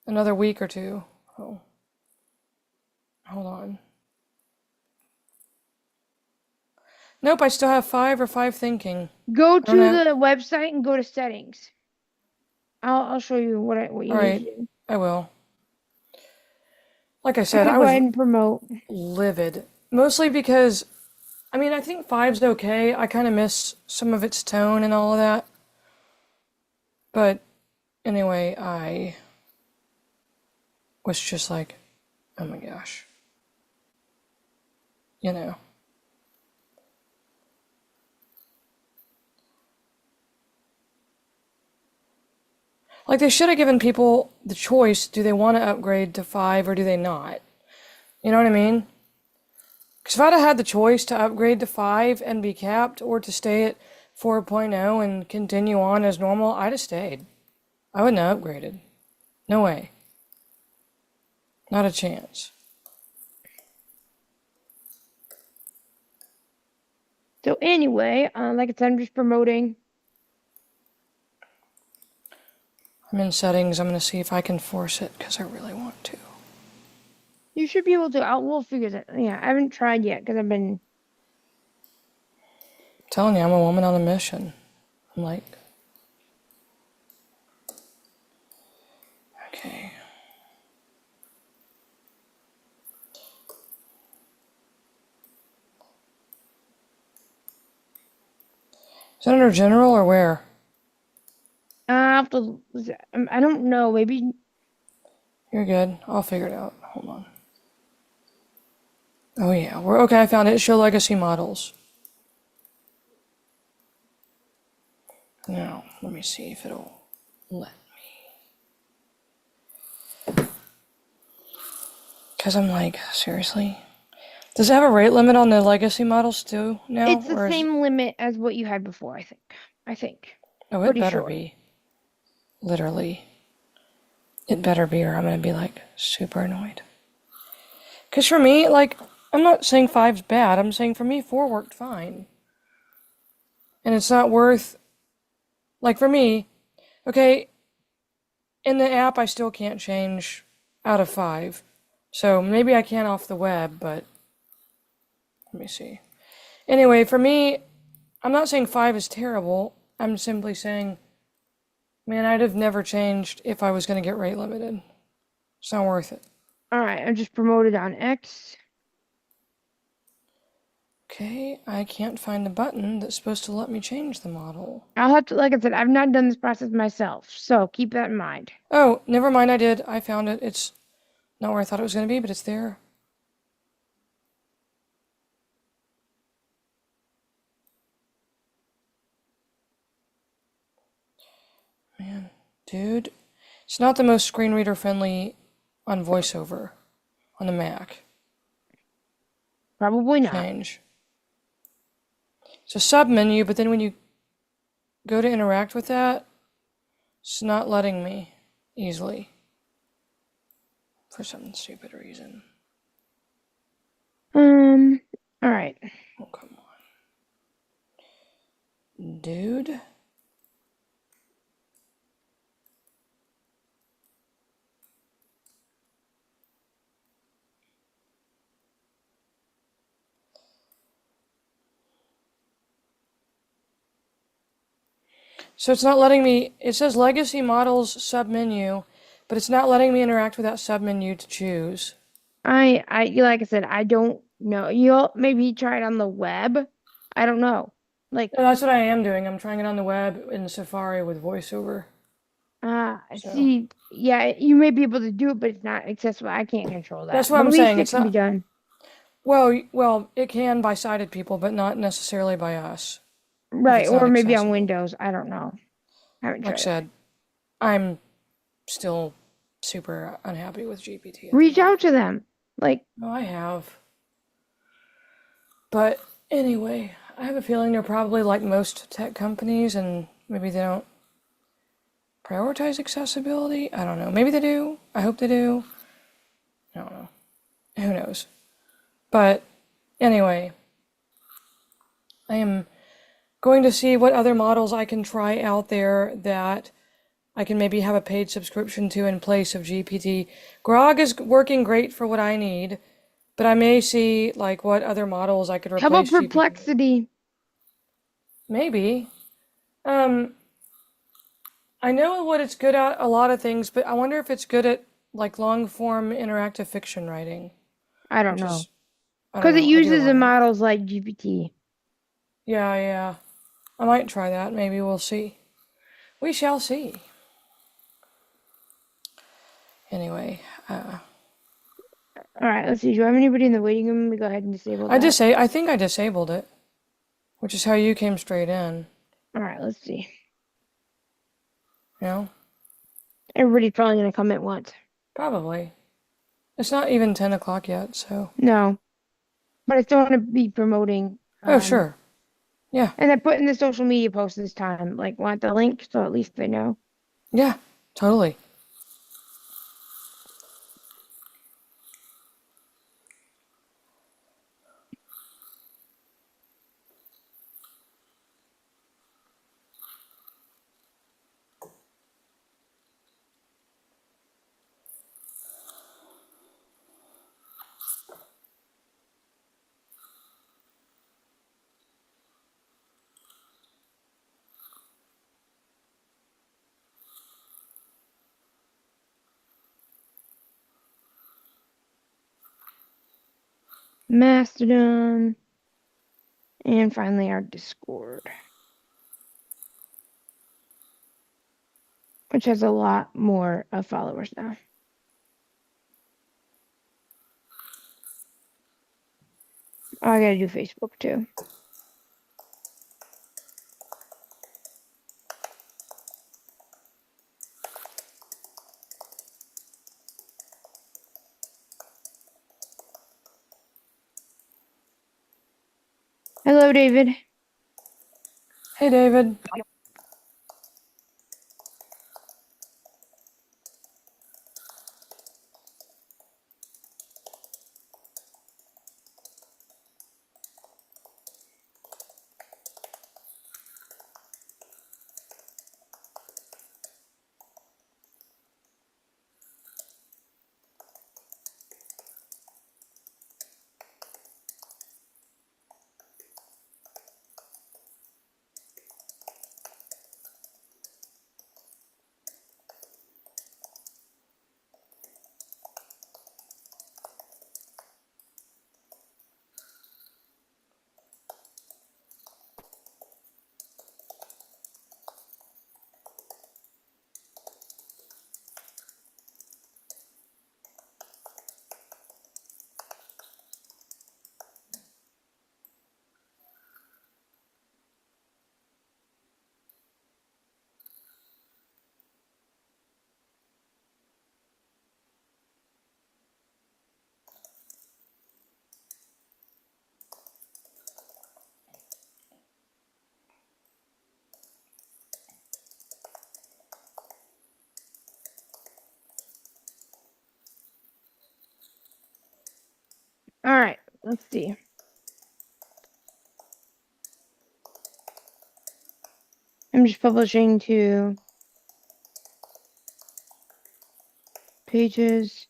Another week or two. Oh, hold on. Nope, I still have 5 or 5 thinking. Go I don't to have. the website and go to settings. I'll show you what you All need right, to do. I will. Like I I'm said, gonna I go was ahead and promote. livid. Mostly because, I mean, I think 5's okay. I kind of miss some of its tone and all of that. But anyway, I was just like, oh my gosh. You know. Like they should have given people the choice, do they want to upgrade to 5 or do they not? You know what I mean? Because if I'd have had the choice to upgrade to 5 and be capped or to stay at 4.0 and continue on as normal, I'd have stayed. I wouldn't have upgraded. No way. Not a chance. So anyway, like I said, I'm just promoting. I'm in settings. I'm going to see if I can force it because I really want to. You should be able to. We'll figure that. Yeah, I haven't tried yet because I've been. I'm telling you, I'm a woman on a mission. I'm like, okay. Is that under general or where? I have to. I don't know. Maybe. You're good. I'll figure it out. Hold on. Oh yeah, we're okay. I found it. Show legacy models. Now, let me see if it'll let me. Because I'm like, seriously? Does it have a rate limit on the legacy models too now? It's the Or is. same limit as what you had before. I think. I think. Oh, it Pretty better sure. be. Literally. It better be, or I'm going to be like super annoyed. Because for me, like, I'm not saying 5's bad. I'm saying for me, 4 worked fine. And it's not worth. Like, for me, okay, in the app, I still can't change out of 5. So maybe I can off the web, but let me see. Anyway, for me, I'm not saying 5 is terrible. I'm simply saying, man, I'd have never changed if I was going to get rate limited. It's not worth it. All right, I just promoted on X. Okay, I can't find the button that's supposed to let me change the model. I'll have to, like I said, I've not done this process myself, so keep that in mind. Oh, never mind, I did. I found it. It's not where I thought it was going to be, but it's there. Man, dude. It's not the most screen reader friendly on VoiceOver on the Mac. Probably not. Change. It's a sub menu, but then when you go to interact with that, it's not letting me easily. For some stupid reason. All right. Oh, come on. Dude. So it's not letting me, it says legacy models submenu, but it's not letting me interact with that submenu to choose. Like I said, I don't know. You'll maybe try it on the web. I don't know. Like, No, that's what I am doing. I'm trying it on the web in Safari with VoiceOver. I So see. Yeah, you may be able to do it, but it's not accessible. I can't control that's that. what But I'm at least saying. it It's can be not, done. well, it can by sighted people, but not necessarily by us if Right, it's not or maybe on accessible. Windows. I don't know. I haven't Like I tried it. said, I'm still super unhappy with GPT at the Reach out moment. to them. Like, No, I have. But anyway, I have a feeling they're probably like most tech companies and maybe they don't prioritize accessibility. I don't know. Maybe they do. I hope they do. I don't know. Who knows? But anyway, I am going to see what other models I can try out there that I can maybe have a paid subscription to in place of GPT. Grok is working great for what I need, but I may see like what other models I could How about replace GPT with. Perplexity? Maybe. Um, I know what it's good at, a lot of things, but I wonder if it's good at like long form interactive fiction writing, I don't which know. is, I don't Because it know. I do uses the want it. models like GPT. Yeah, yeah. I might try that. Maybe we'll see. We shall see. Anyway, All right, let's see. Do I have anybody in the waiting room? Let me go ahead and disable that. I think I disabled it, which is how you came straight in. All right, let's see. You know, Everybody's probably going to come at once. probably. It's not even 10 o'clock yet, so. No, but I still want to be promoting. Oh, sure. Yeah, And I put in the social media post this time, like, want the link so at least they know. yeah, totally. Mastodon. And finally, our Discord, which has a lot more of followers now. Oh, I gotta do Facebook too. Hello, David. Hey, David. All right, let's see. I'm just publishing to pages.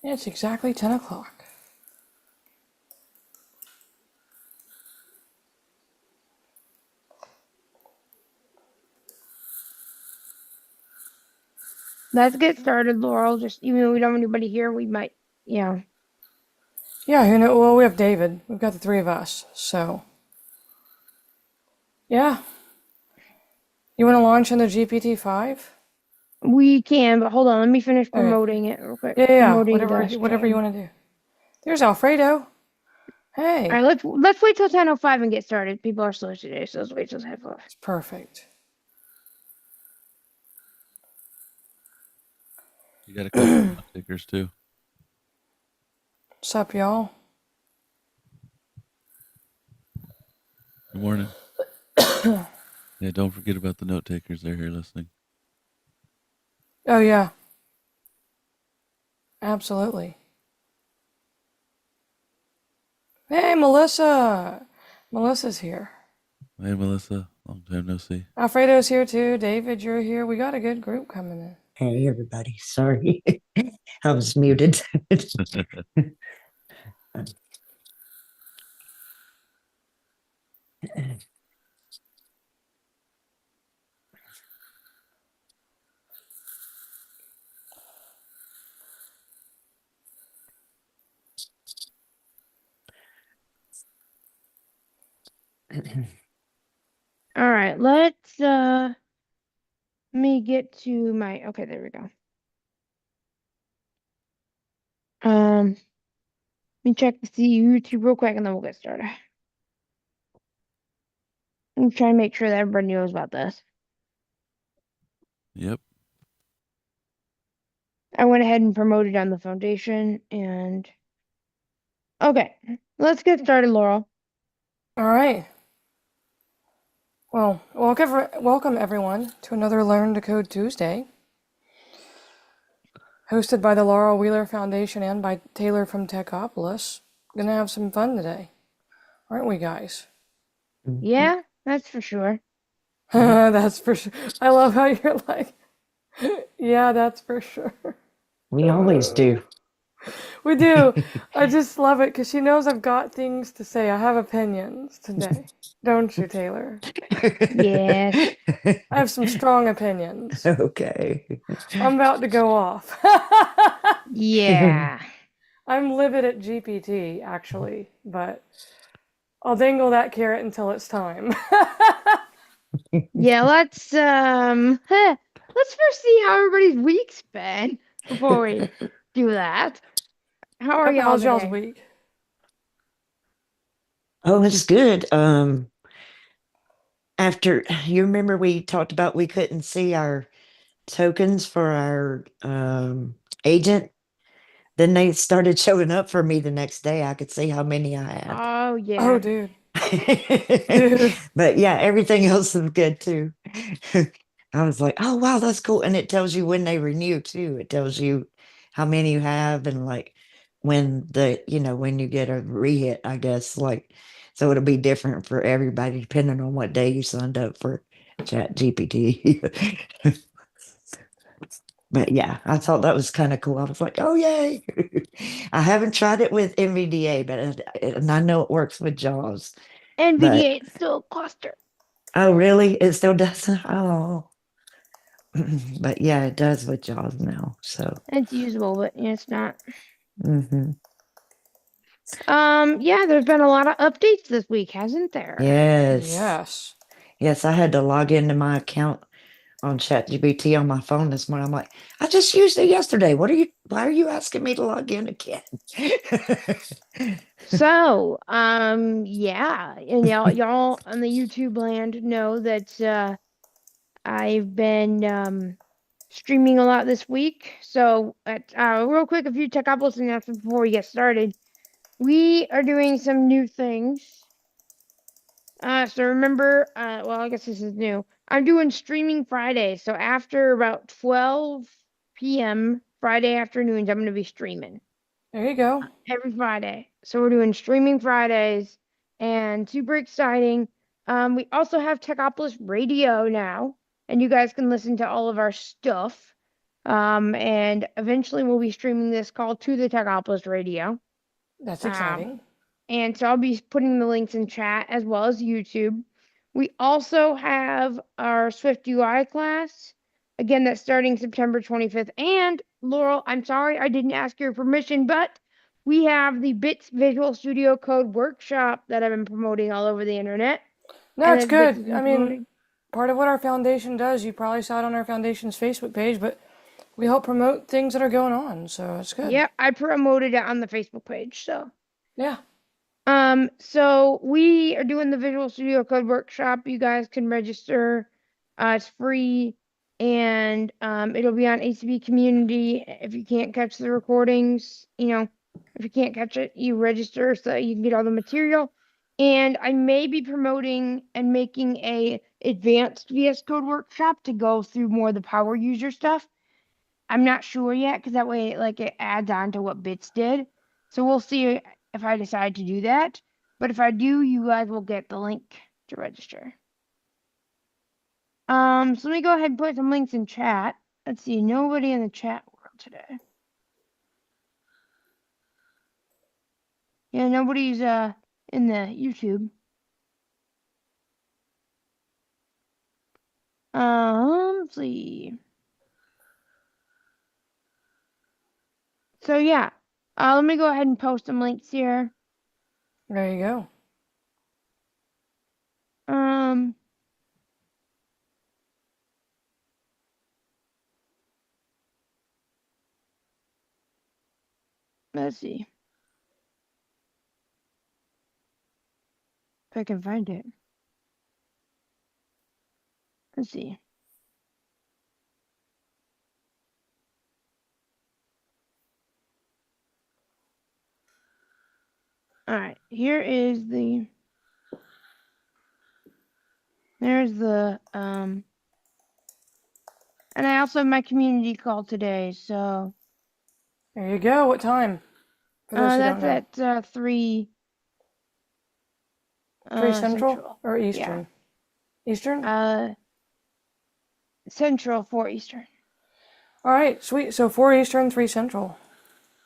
It's exactly 10 o'clock. Let's get started, Laurel. Just even though we don't have anybody here, we might, yeah. Yeah, you know, well, we have David. We've got the three of us, so. Yeah. You want to launch into GPT-5? We can, but hold on. Let me finish Okay. promoting it real quick. Yeah. Promoting the Whatever you stream. want to do. There's Alfredo. All Hey. right, let's wait till 10:05 and get started. People are slow today, so let's wait till 10:05. It's perfect. You got a couple of stickers too. What's up, y'all? Good morning. Yeah, don't forget about the note takers. They're here listening. Oh, yeah. Absolutely. Hey, Melissa. Melissa's here. Hey, Melissa. Long time no see. Alfredo's here too. David, you're here. We got a good group coming in. Hey, everybody. Sorry. I was muted. All right, let's me get to my okay, there we go. Let me check to see YouTube real quick and then we'll get started. I'm trying to make sure that everybody knows about this. Yep. I went ahead and promoted on the foundation and okay, let's get started, Laurel. All right. Well, welcome everyone to another Learn to Code Tuesday, hosted by the Laurel Wheeler Foundation and by Taylor from Techopolis. Gonna have some fun today, aren't we, guys? Yeah, that's for sure. That's for sure. I love how you're like, yeah, that's for sure. We always do. We do. I just love it because she knows I've got things to say. I have opinions today. Don't you, Taylor? Yes. I have some strong opinions. Okay. I'm about to go off. Yeah. I'm livid at GPT, actually, but I'll dangle that carrot until it's time. Yeah, let's first see how everybody's week's been before we do that. How are y'all How's y'all's today? week? Oh, it's good. After you remember we talked about we couldn't see our tokens for our agent, then they started showing up for me the next day. I could see how many I had. Oh Oh, yeah. dude. Dude. But yeah, everything else is good too. I was like, oh wow, that's cool. And it tells you when they renew too. It tells you how many you have and like when when you get a rehit, I guess. Like so it'll be different for everybody depending on what day you signed up for Chat GPT. But yeah, I thought that was kind of cool. I was like, oh yay. I haven't tried it with NVDA, and I know it works with JAWS. But NVDA is still a cluster. oh, really? It still doesn't? Oh. But yeah, it does with JAWS now. So, It's usable, but it's not. hmm Yeah, there's been a lot of updates this week, hasn't there? yes. Yes. Yes, I had to log into my account on ChatGPT on my phone this morning. I'm like, I just used it yesterday. Why are you asking me to log in again? So, yeah, and y'all on the YouTube land know that I've been streaming a lot this week. So, real quick, a few Techopolis announcements before we get started. We are doing some new things. So remember, well, I guess this is new. I'm doing streaming Fridays. So after about 12 p.m. Friday afternoons, I'm going to be streaming There you go. every Friday. So we're doing streaming Fridays and super exciting. We also have Techopolis Radio now, and you guys can listen to all of our stuff. And eventually we'll be streaming this called To the Techopolis Radio. That's Um, exciting. and so I'll be putting the links in chat as well as YouTube. We also have our Swift UI class. Again, that's starting September 25th. And Laurel, I'm sorry I didn't ask your permission, but we have the Bits Visual Studio Code workshop that I've been promoting all over the internet. No, And it's that Bits has good. been I mean, promoting. part of what our foundation does, you probably saw it on our foundation's Facebook page, but we help promote things that are going on, so it's good. Yeah, I promoted it on the Facebook page, so. Yeah. So we are doing the Visual Studio Code workshop. You guys can register. It's free and it'll be on ACB community. If you can't catch the recordings, if you can't catch it, you register so that you can get all the material. And I may be promoting and making a advanced VS Code workshop to go through more of the power user stuff. I'm not sure yet because that way like it adds on to what Bits did. So we'll see if I decide to do that. But if I do, you guys will get the link to register. So let me go ahead and put some links in chat. Let's see, nobody in the chat world today. Yeah, nobody's in the YouTube. Let's see. So yeah, let me go ahead and post some links here. There you go. Let's see if I can find it. Let's see. All right, there's the and I also have my community call today, so There you go. What time? For those who don't that's know. at 3 3 Central, Central. or Eastern? Eastern? Central 4 Eastern. All right, sweet. So 4 Eastern, 3 Central.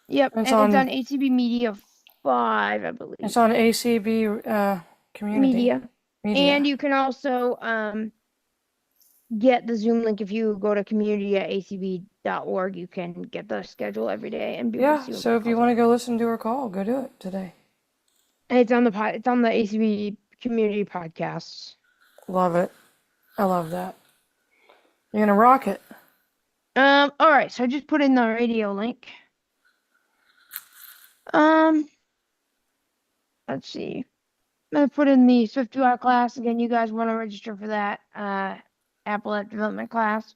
Yep, It's and it's on on ACB Media 5, I believe. It's on ACB community Media. And you can also get the Zoom link if you go to community@acb.org. You can get the schedule every day and be able to Yeah, see what so if you calls want are. to go listen to her call, go do it today. And it's on the ACB community podcasts. Love it. I love that. You're gonna rock it. All right, so I just put in the radio link. Let's see. I'm gonna put in the SwiftUI class again. You guys want to register for that Apple app development class?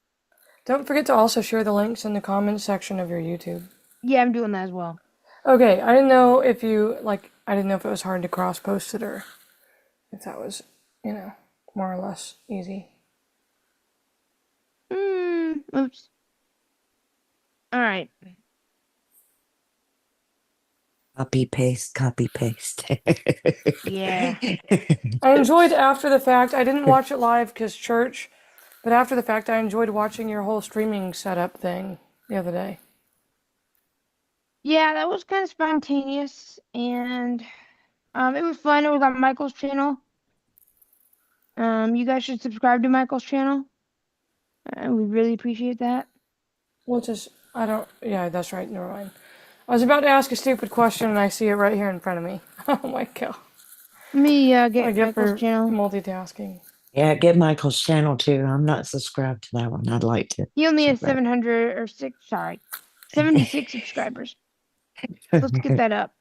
Don't forget to also share the links in the comments section of your YouTube. Yeah, I'm doing that as well. Okay, I didn't know if I didn't know if it was hard to cross post it or if that was, more or less easy. Oops. All right. Copy paste, copy paste. Yeah. I enjoyed after the fact. I didn't watch it live because church, but after the fact, I enjoyed watching your whole streaming setup thing the other day. Yeah, that was kind of spontaneous, and it was fun. It was on Michael's channel. You guys should subscribe to Michael's channel. We really appreciate that. Yeah, that's right, never mind. I was about to ask a stupid question and I see it right here in front of me. Oh my god. Let me I get get Michael's for channel. multitasking. Yeah, get Michael's channel too. I'm not subscribed to that one. I'd like to. He only has subscribe. 76 subscribers. Let's get that up.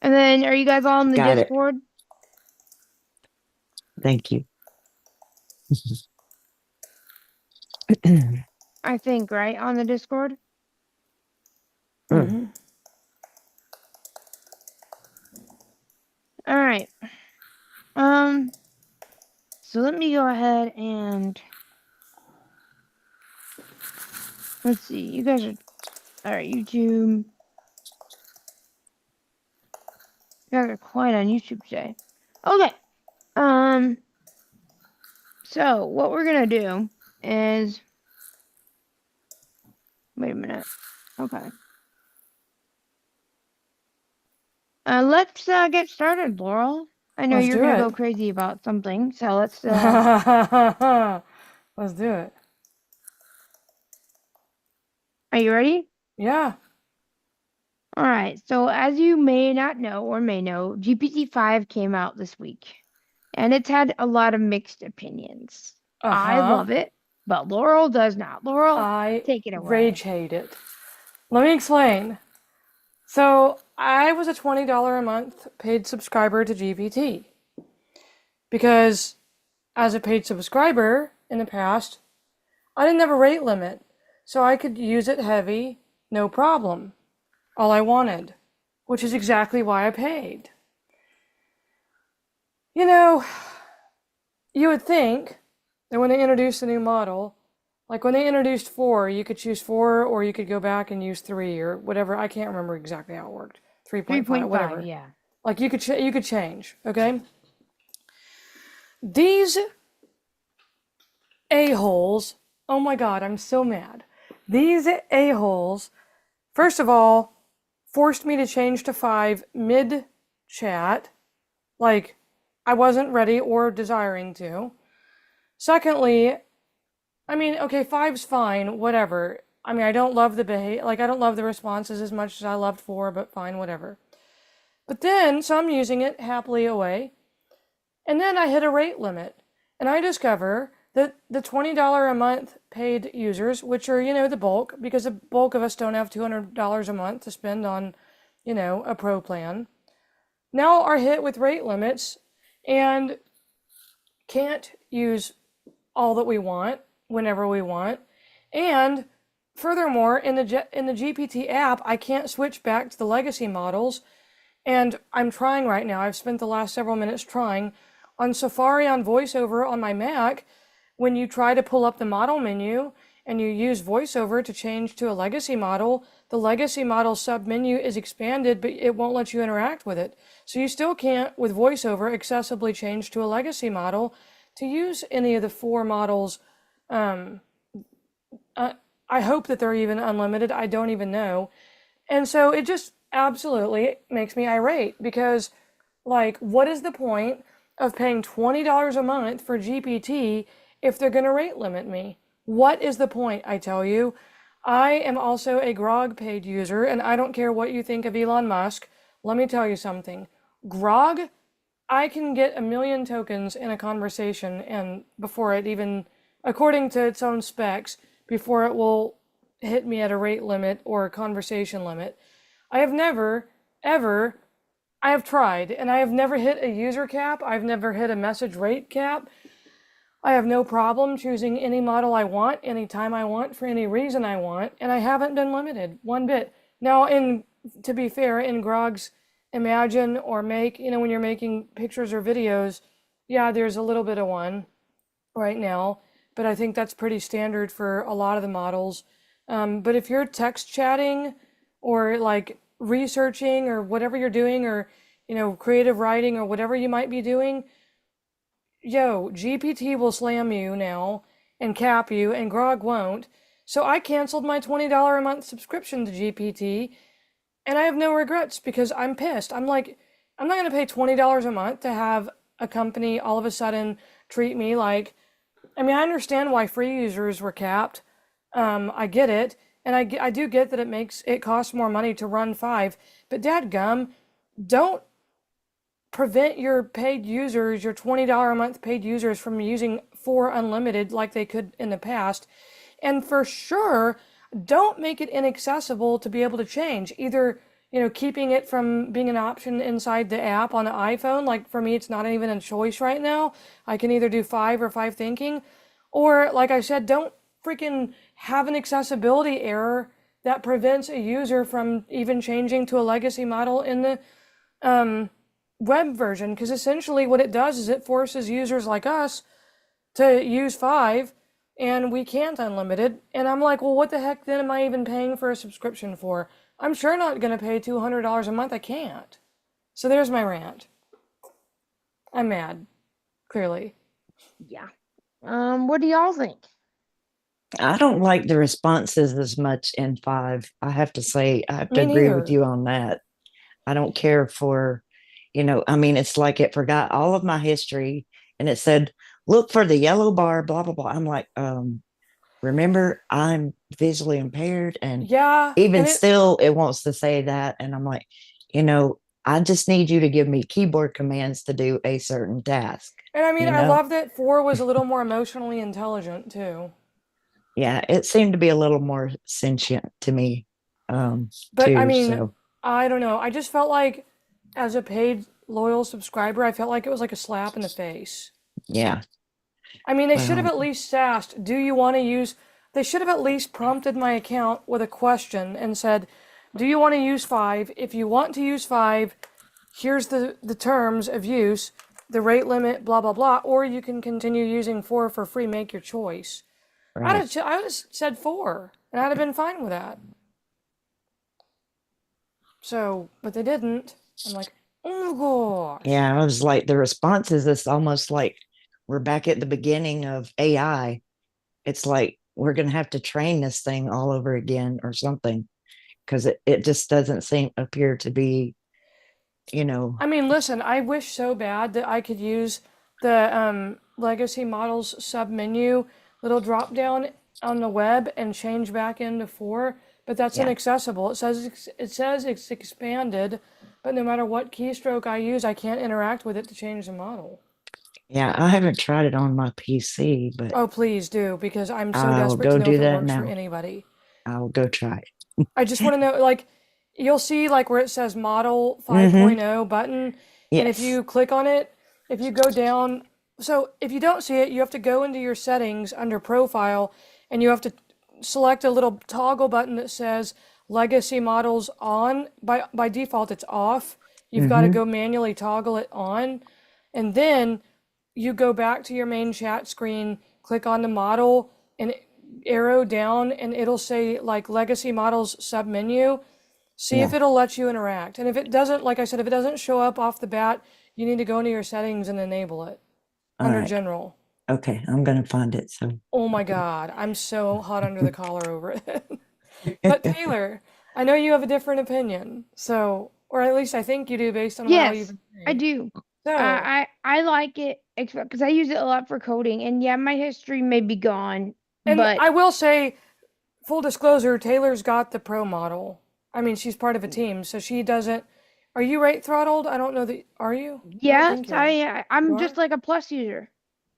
And then, are you guys all in the Got it. Discord? Thank you. I think, right? On the Discord? Mm-hmm. All right. So let me go ahead and let's see. You guys are all right. YouTube. You guys are quiet on YouTube today. Okay. So what we're gonna do is wait a minute. Okay. Let's get started, Laurel. I know Let's you're do gonna it. go crazy about something, so let's Let's do it. Are you ready? Yeah. All right. So as you may not know or may know, GPT-5 came out this week, and it's had a lot of mixed opinions. I love it, but Laurel does not. Laurel, I take it away. rage hate it. Let me explain. So I was a $20 a month paid subscriber to GPT because as a paid subscriber in the past, I didn't have a rate limit. So I could use it heavy, no problem. All I wanted, which is exactly why I paid. You know, you would think that when they introduced the new model, like when they introduced 4, you could choose 4 or you could go back and use 3 or whatever. I can't remember exactly how it worked. 3.5, 3.5, whatever. yeah. Like you could change, okay? These a-holes, oh my God, I'm so mad. These a-holes, first of all, forced me to change to 5 mid-chat. Like, I wasn't ready or desiring to. Secondly, I mean, okay, 5's fine, whatever. I mean, I don't love I don't love the responses as much as I loved 4, but fine, whatever. But then, so I'm using it happily away. And then I hit a rate limit. And I discover that the $20 a month paid users, which are, the bulk, because the bulk of us don't have $200 a month to spend on, a pro plan, now are hit with rate limits and can't use all that we want whenever we want. And furthermore, in the GPT app, I can't switch back to the legacy models. And I'm trying right now. I've spent the last several minutes trying. On Safari on VoiceOver on my Mac, when you try to pull up the model menu and you use VoiceOver to change to a legacy model, the legacy model submenu is expanded, but it won't let you interact with it. So you still can't, with VoiceOver, accessibly change to a legacy model to use any of the 4 models. I hope that they're even unlimited. I don't even know. And so it just absolutely makes me irate because, like, what is the point of paying $20 a month for GPT if they're going to rate limit me? What is the point, I tell you? I am also a Grog paid user, and I don't care what you think of Elon Musk. Let me tell you something. Grog, I can get 1 million tokens in a conversation, and before it even, according to its own specs, before it will hit me at a rate limit or a conversation limit. I have never, ever, I have tried, and I have never hit a user cap. I've never hit a message rate cap. I have no problem choosing any model I want, anytime I want, for any reason I want, and I haven't been limited one bit. Now, to be fair, in Grog's Imagine or Make, when you're making pictures or videos, yeah, there's a little bit of one right now, but I think that's pretty standard for a lot of the models. But if you're text chatting or like researching or whatever you're doing, or creative writing or whatever you might be doing, GPT will slam you now and cap you, and Grog won't. So I canceled my $20 a month subscription to GPT, and I have no regrets because I'm pissed. I'm like, I'm not going to pay $20 a month to have a company all of a sudden treat me like, I mean, I understand why free users were capped. I get it. And I do get that it costs more money to run 5, but dadgum, don't prevent your paid users, your $20 a month paid users, from using 4 unlimited like they could in the past. And for sure, don't make it inaccessible to be able to change. Either, keeping it from being an option inside the app on the iPhone. Like for me, it's not even a choice right now. I can either do 5 or 5 thinking. Or, like I said, don't freaking have an accessibility error that prevents a user from even changing to a legacy model in the web version, because essentially what it does is it forces users like us to use 5, and we can't unlimited. And I'm like, well, what the heck then am I even paying for a subscription for? I'm sure not going to pay $200 a month. I can't. So there's my rant. I'm mad, clearly. Yeah. What do y'all think? I don't like the responses as much in 5. I have to say, I have to Me agree with neither. you on that. I don't care for, I mean, it's like it forgot all of my history and it said, look for the yellow bar, blah, blah, blah. I'm like, remember, I'm visually impaired. And Yeah, even and it, still, it wants to say that. And I'm like, I just need you to give me keyboard commands to do a certain task, and I mean, you I know? love that 4 was a little more emotionally intelligent too. Yeah, it seemed to be a little more sentient to me, But I too. mean, So, I don't know. I just felt like, as a paid loyal subscriber, I felt like it was like a slap in the face. yeah. I mean, they should have Well, at least asked, do you want to use, they should have at least prompted my account with a question and said, do you want to use 5? If you want to use 5, here's the terms of use, the rate limit, blah, blah, blah, or you can continue using 4 for free, make your choice. right. I would have said 4, and I'd have been fine with that. So, but they didn't. I'm like, oh gosh. Yeah, I was like, the responses is almost like we're back at the beginning of AI. It's like we're going to have to train this thing all over again or something because it just doesn't appear to be, you know, I mean, listen, I wish so bad that I could use the legacy models submenu little drop down on the web and change back into 4, but that's yeah. inaccessible. It says it's expanded, but no matter what keystroke I use, I can't interact with it to change the model. Yeah, I haven't tried it on my PC, but Oh, please do, because I'm so I'll desperate to go know do if it that works for now. anybody. I'll go try it. I just want to know, like, you'll see, like, where it says Model Mm-hmm. 5.0 button, and if Yes. you click on it, if you go down, so if you don't see it, you have to go into your settings under Profile, and you have to select a little toggle button that says Legacy Models on. By default, it's off. You've got to Mm-hmm. go manually toggle it on, and then you go back to your main chat screen, click on the model, and arrow down, and it'll say like Legacy Models submenu. See if Yeah. it'll let you interact. And if it doesn't, like I said, if it doesn't show up off the bat, you need to go into your settings and enable it All under right. General. Okay. I'm going to find it. So, Oh my God, I'm so hot under the collar over it. But Taylor, I know you have a different opinion. So, or at least I think you do based on what all you've Yes, been I saying. do. So, I like it because I use it a lot for coding, and yeah, my history may be gone, and but I will say, full disclosure, Taylor's got the pro model. I mean, she's part of a team, so she doesn't. Are you rate throttled? I don't know that. Are you? I don't yes, think you are. You I'm just are? like a plus user,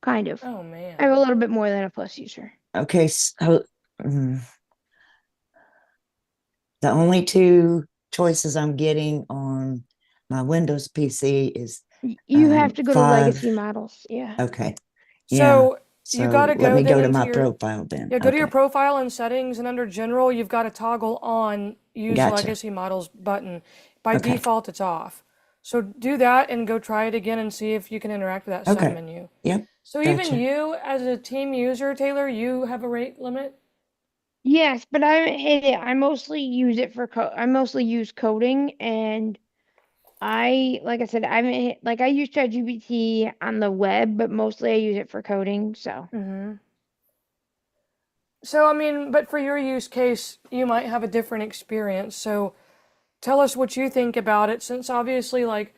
kind of. Oh I have a man. little bit more than a plus user. okay. So, mm, the only two choices I'm getting on my Windows PC is You have to go to 5. legacy models. Yeah. Okay. Yeah. So you got So to let go me then go to into my your, profile then. yeah, go to your Okay. profile and settings, and under General, you've got to toggle on Use Gotcha. Legacy Models button. By Okay. default, it's off. So do that and go try it again and see if you can interact with that Okay. submenu. Yep. So even Gotcha. you, as a team user, Taylor, you have a rate limit? Yes, but I haven't hit it. I mostly use it for I mostly use coding, and like I said, I haven't hit, like I use ChatGPT on the web, but mostly I use it for coding. So Mm-hmm. So, I mean, but for your use case, you might have a different experience. So tell us what you think about it, since obviously, like,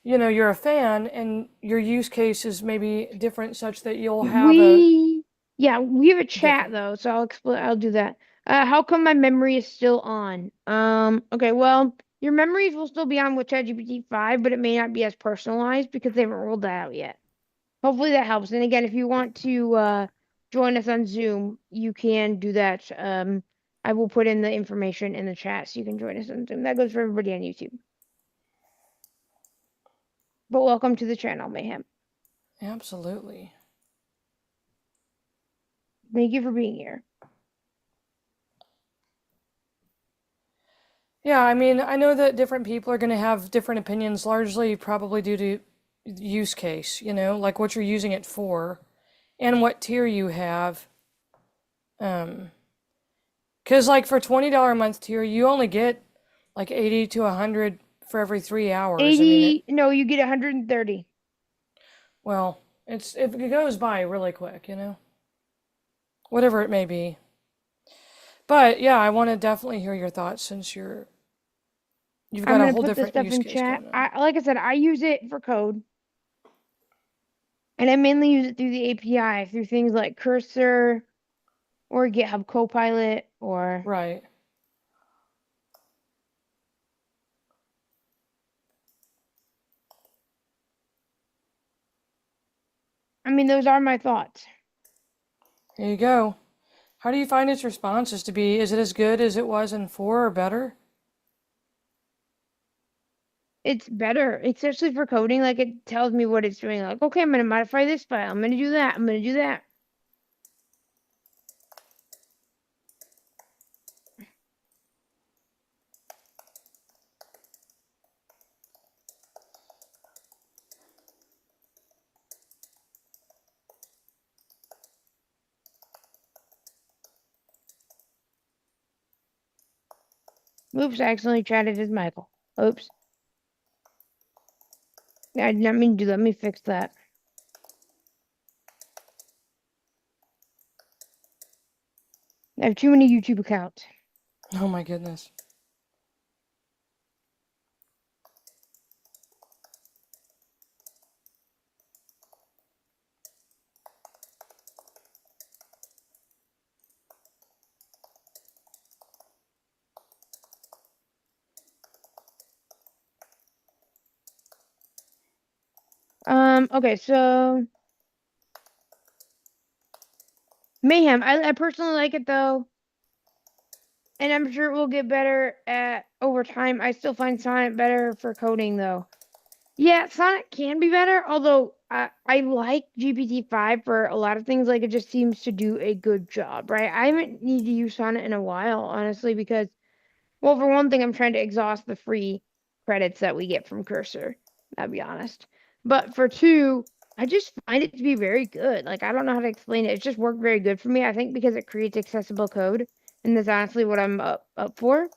you're a fan and your use case is maybe different such that you'll have a we have a chat different. though, so I'll explain. I'll do that. How come my memory is still on? Okay, well, your memories will still be on with ChatGPT 5, but it may not be as personalized because they haven't rolled that out yet. Hopefully that helps. And again, if you want to join us on Zoom, you can do that. I will put in the information in the chat so you can join us on Zoom. That goes for everybody on YouTube. But welcome to the channel, Mayhem. Absolutely. Thank you for being here. Yeah, I mean, I know that different people are going to have different opinions, largely probably due to use case, like what you're using it for and what tier you have. Because, like, for $20 a month tier, you only get like 80 to 100 for every 3 hours. I mean, 80, no, you get 130. well, it goes by really quick, whatever it may be. But yeah, I want to definitely hear your thoughts since you've I'm got a gonna whole put this different stuff use in case chat. going on. Like I said, I use it for code. And I mainly use it through the API, through things like Cursor or GitHub Copilot or Right. I mean, those are my thoughts. There you go. How do you find its responses to be? Is it as good as it was in 4 or better? it's better, especially for coding. Like it tells me what it's doing. Like, okay, I'm gonna modify this file. I'm gonna do that. I'm gonna do that. Oops, I accidentally chatted as Michael. Oops. I did not mean to do that. Let me fix that. I have too many YouTube accounts. Oh my goodness. Okay, so Mayhem. I personally like it though, and I'm sure it will get better at over time. I still find Sonnet better for coding though. Yeah, Sonnet can be better, although I like GPT-5 for a lot of things. Like it just seems to do a good job, right? I haven't needed to use Sonnet in a while, honestly, because well, for one thing, I'm trying to exhaust the free credits that we get from Cursor. I'll be honest. But for two, I just find it to be very good. Like I don't know how to explain it. It's just worked very good for me. I think because it creates accessible code, and that's honestly what I'm up for.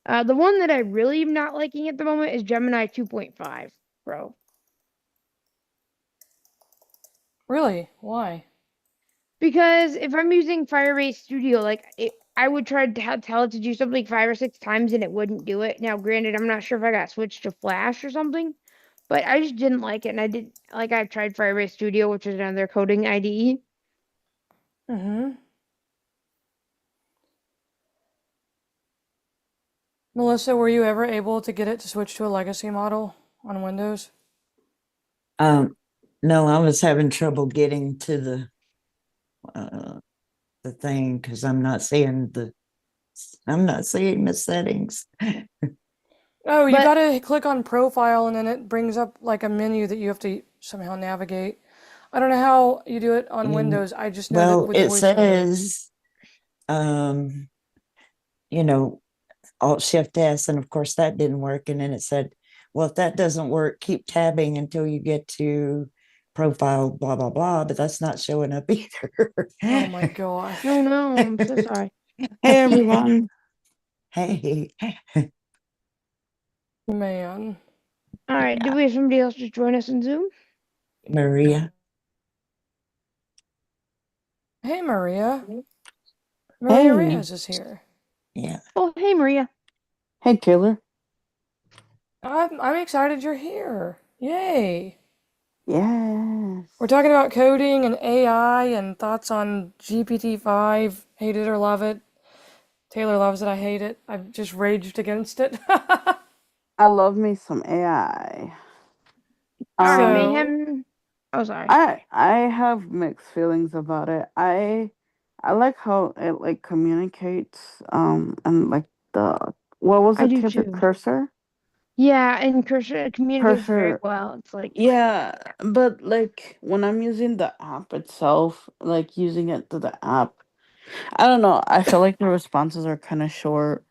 The one that I really am not liking at the moment is Gemini 2.5 Pro. Really? Why? Because if I'm using Firebase Studio, like I would try to tell it to do something 5 or 6 times and it wouldn't do it. Now, granted, I'm not sure if I got switched to Flash or something, but I just didn't like it. And I tried Firebase Studio, which is another coding IDE. Mm-hmm. Melissa, were you ever able to get it to switch to a legacy model on Windows? Um, no, I was having trouble getting to the thing because I'm not seeing the settings. Oh, you But gotta click on profile and then it brings up like a menu that you have to somehow navigate. I don't know how you do it on Mm, Windows. I just know that well, with it VoiceOver. says, um, you know, Alt Shift S, and of course that didn't work. And then it said, well, if that doesn't work, keep tabbing until you get to profile, blah, blah, blah. But that's not showing up either. Oh my gosh. oh no, I'm so sorry. Hey everyone. Hey, Man. All right, do we have somebody else just join us in Zoom? Maria. Hey, Maria. Maria Hey, Reyes is here. Yeah. Oh, hey Maria. hey Taylor. I'm excited you're here. Yay. Yes. We're talking about coding and AI and thoughts on GPT-5. Hate it or love it. Taylor loves it. I hate it. I've just raged against it. I love me some AI. All right, So, Mayhem. Oh, sorry. I have mixed feelings about it. I like how it like communicates and like the what was I it, do Taylor? too. Cursor? Yeah, and Cursor communicates very Cursor. well. It's like, Yeah, but like when I'm using the app itself, like using it to the app, I don't know. I feel like the responses are kind of short.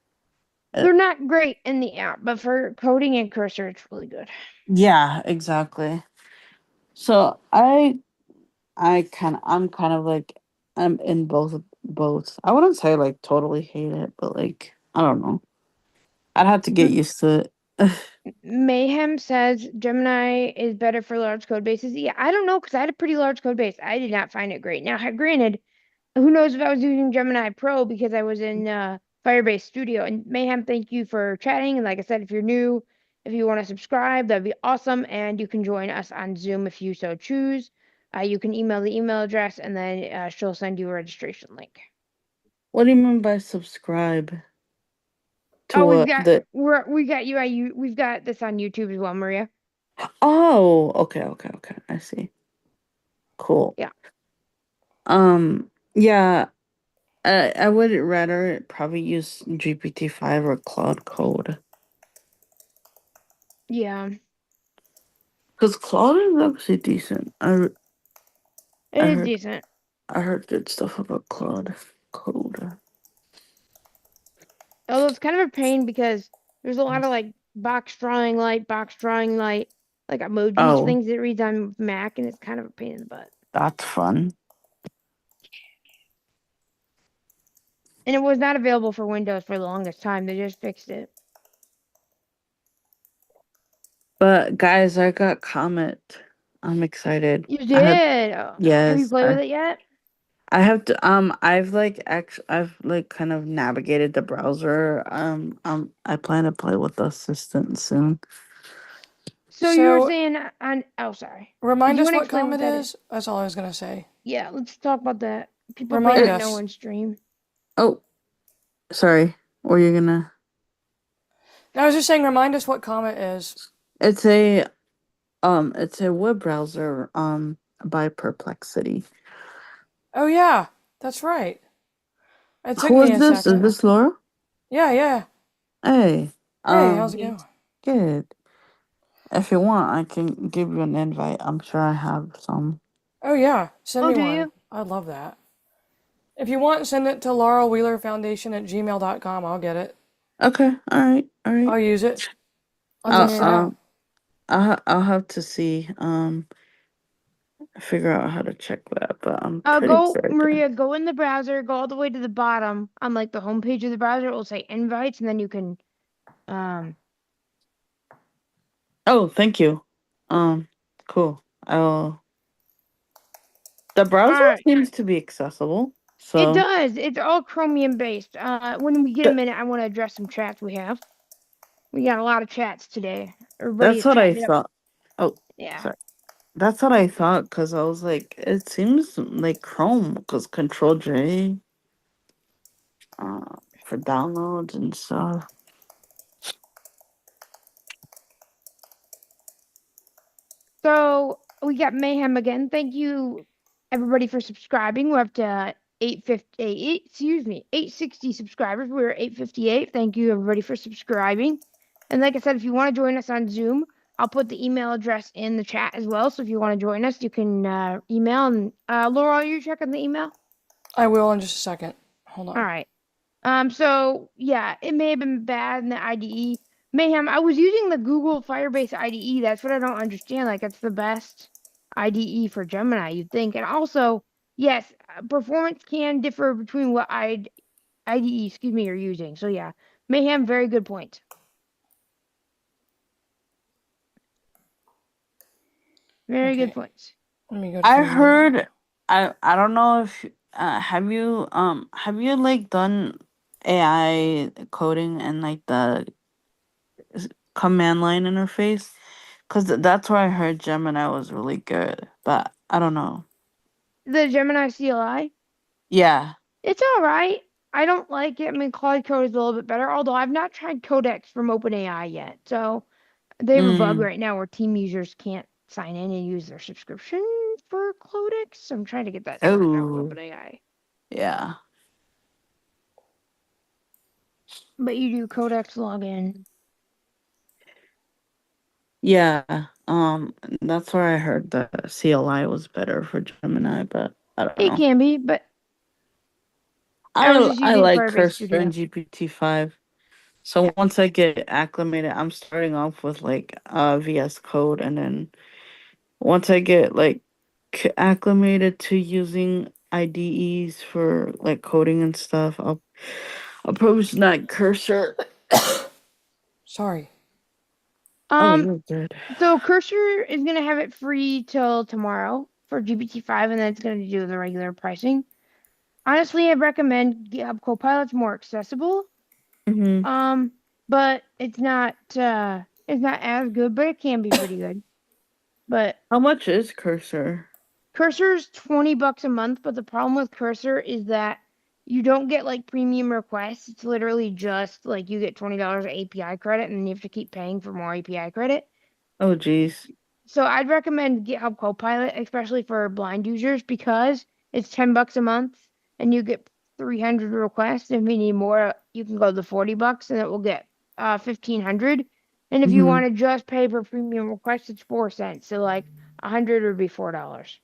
Uh, they're not great in the app, but for coding and Cursor, it's really good. yeah, exactly. So I'm kind of like I'm in both. I wouldn't say like totally hate it, but like I don't know. I'd have to get M- used to it. Mayhem says Gemini is better for large code bases. Yeah, I don't know because I had a pretty large code base. I did not find it great. Now, granted, who knows if I was using Gemini Pro because I was in Firebase Studio. And Mayhem, thank you for chatting. And like I said, if you're new, if you want to subscribe, that'd be awesome. And you can join us on Zoom if you so choose. You can email the email address and then she'll send you a registration link. What do you mean by subscribe to Oh, what the we got you. We've got this on YouTube as well, Maria. Oh, okay. I see. Cool. Yeah. Yeah, I would rather probably use GPT-5 or Cloud Code. Yeah, Because Claude is actually decent. it I is heard decent. I heard good stuff about Claude Code. Although it's kind of a pain because there's a lot of like box drawing light, like emojis, Oh, things that reads on Mac, and it's kind of a pain in the butt. that's fun. And it was not available for Windows for the longest time. They just fixed it. But guys, I got Comet. I'm excited. You I have did. Have you yes, played with it yet? I have to I've like kind of navigated the browser. I plan to play with the assistant soon. So you were So saying on oh sorry. If remind you us want to what explain what Comet that is. is. That's all I was gonna say. Yeah, let's talk about that. People may Remind not It, know us. on stream. oh, sorry. Were you gonna No, I was just saying, remind us what Comet is. It's a web browser by Perplexity. Oh yeah, that's right. It took Who me is a this? Is second. this Laura? Yeah, yeah. Hey. Hey, how's it going? Good. If you want, I can give you an invite. I'm sure I have some. Oh yeah, send Oh, me do one. you? I'd love that. If you want, send it to laurelwheelerfoundation@gmail.com. I'll get it. Okay. All right. All right. I'll use it. I'll I'll test it Yeah. out. um I'll have to see figure out how to check that, but I'm pretty Go sure I can. Maria, go in the browser, go all the way to the bottom on like the home page of the browser. It will say invites, and then you can um Oh, thank you. Cool. I'll The all browser right. seems to be accessible. It So does. It's all Chromium based. When we get a th- minute, I want to address some chats we have. We got a lot of chats today. Everybody that's is what I chatting it up. thought. Oh, Yeah. sorry. That's what I thought because I was like, it seems like Chrome because Control J for downloads and stuff. So we got Mayhem again. Thank you everybody for subscribing. We're up to 858, excuse me, 860 subscribers. We're at 858. Thank you everybody for subscribing. And like I said, if you want to join us on Zoom, I'll put the email address in the chat as well. So if you want to join us, you can email. And Laura, are you checking the email? I will in just a second. Hold All on. right. So yeah, it may have been bad in the IDE. Mayhem, I was using the Google Firebase IDE. That's what I don't understand. Like, it's the best IDE for Gemini, you'd think. And also, yes, performance can differ between what IDE, excuse me, you're using. So yeah, Mayhem, very good point. Very good Okay, points. let me go to I the email. heard. I don't know if have you like done AI coding and like the command line interface? Because that's where I heard Gemini was really good, but I don't know. The Gemini CLI, Yeah. it's all right. I don't like it. I mean, Claude Code is a little bit better, although I've not tried Codex from OpenAI yet. So they have a bug Mm. right now where team users can't sign in and use their subscription for Codex. So I'm trying to get that sorted out with Oh. OpenAI. Yeah. But you do Codex login. Yeah. That's where I heard the CLI was better for Gemini, but I don't It know. can be, but I was just I using like Firebase Cursor and Studio. GPT-5. So Yeah. once I get acclimated, I'm starting off with like VS Code, and then once I get like acclimated to using IDEs for like coding and stuff, I'll probably not Cursor. Sorry. Oh, Um, you're good. so Cursor is gonna have it free till tomorrow for GPT-5, and then it's gonna do the regular pricing. Honestly, I recommend GitHub Copilot's more accessible. Mm-hmm. Um, but it's not as good, but it can be pretty good. But How much is Cursor? Cursor's $20 a month, but the problem with Cursor is that you don't get like premium requests. It's literally just like you get $20 API credit and then you have to keep paying for more API credit. Oh, geez. So I'd recommend GitHub Copilot, especially for blind users, because it's $10 a month and you get 300 requests. If you need more, you can go to $40 and it will get 1,500. And if you Mhm. want to just pay per premium request, it's 4 cents. So like 100 would be $4.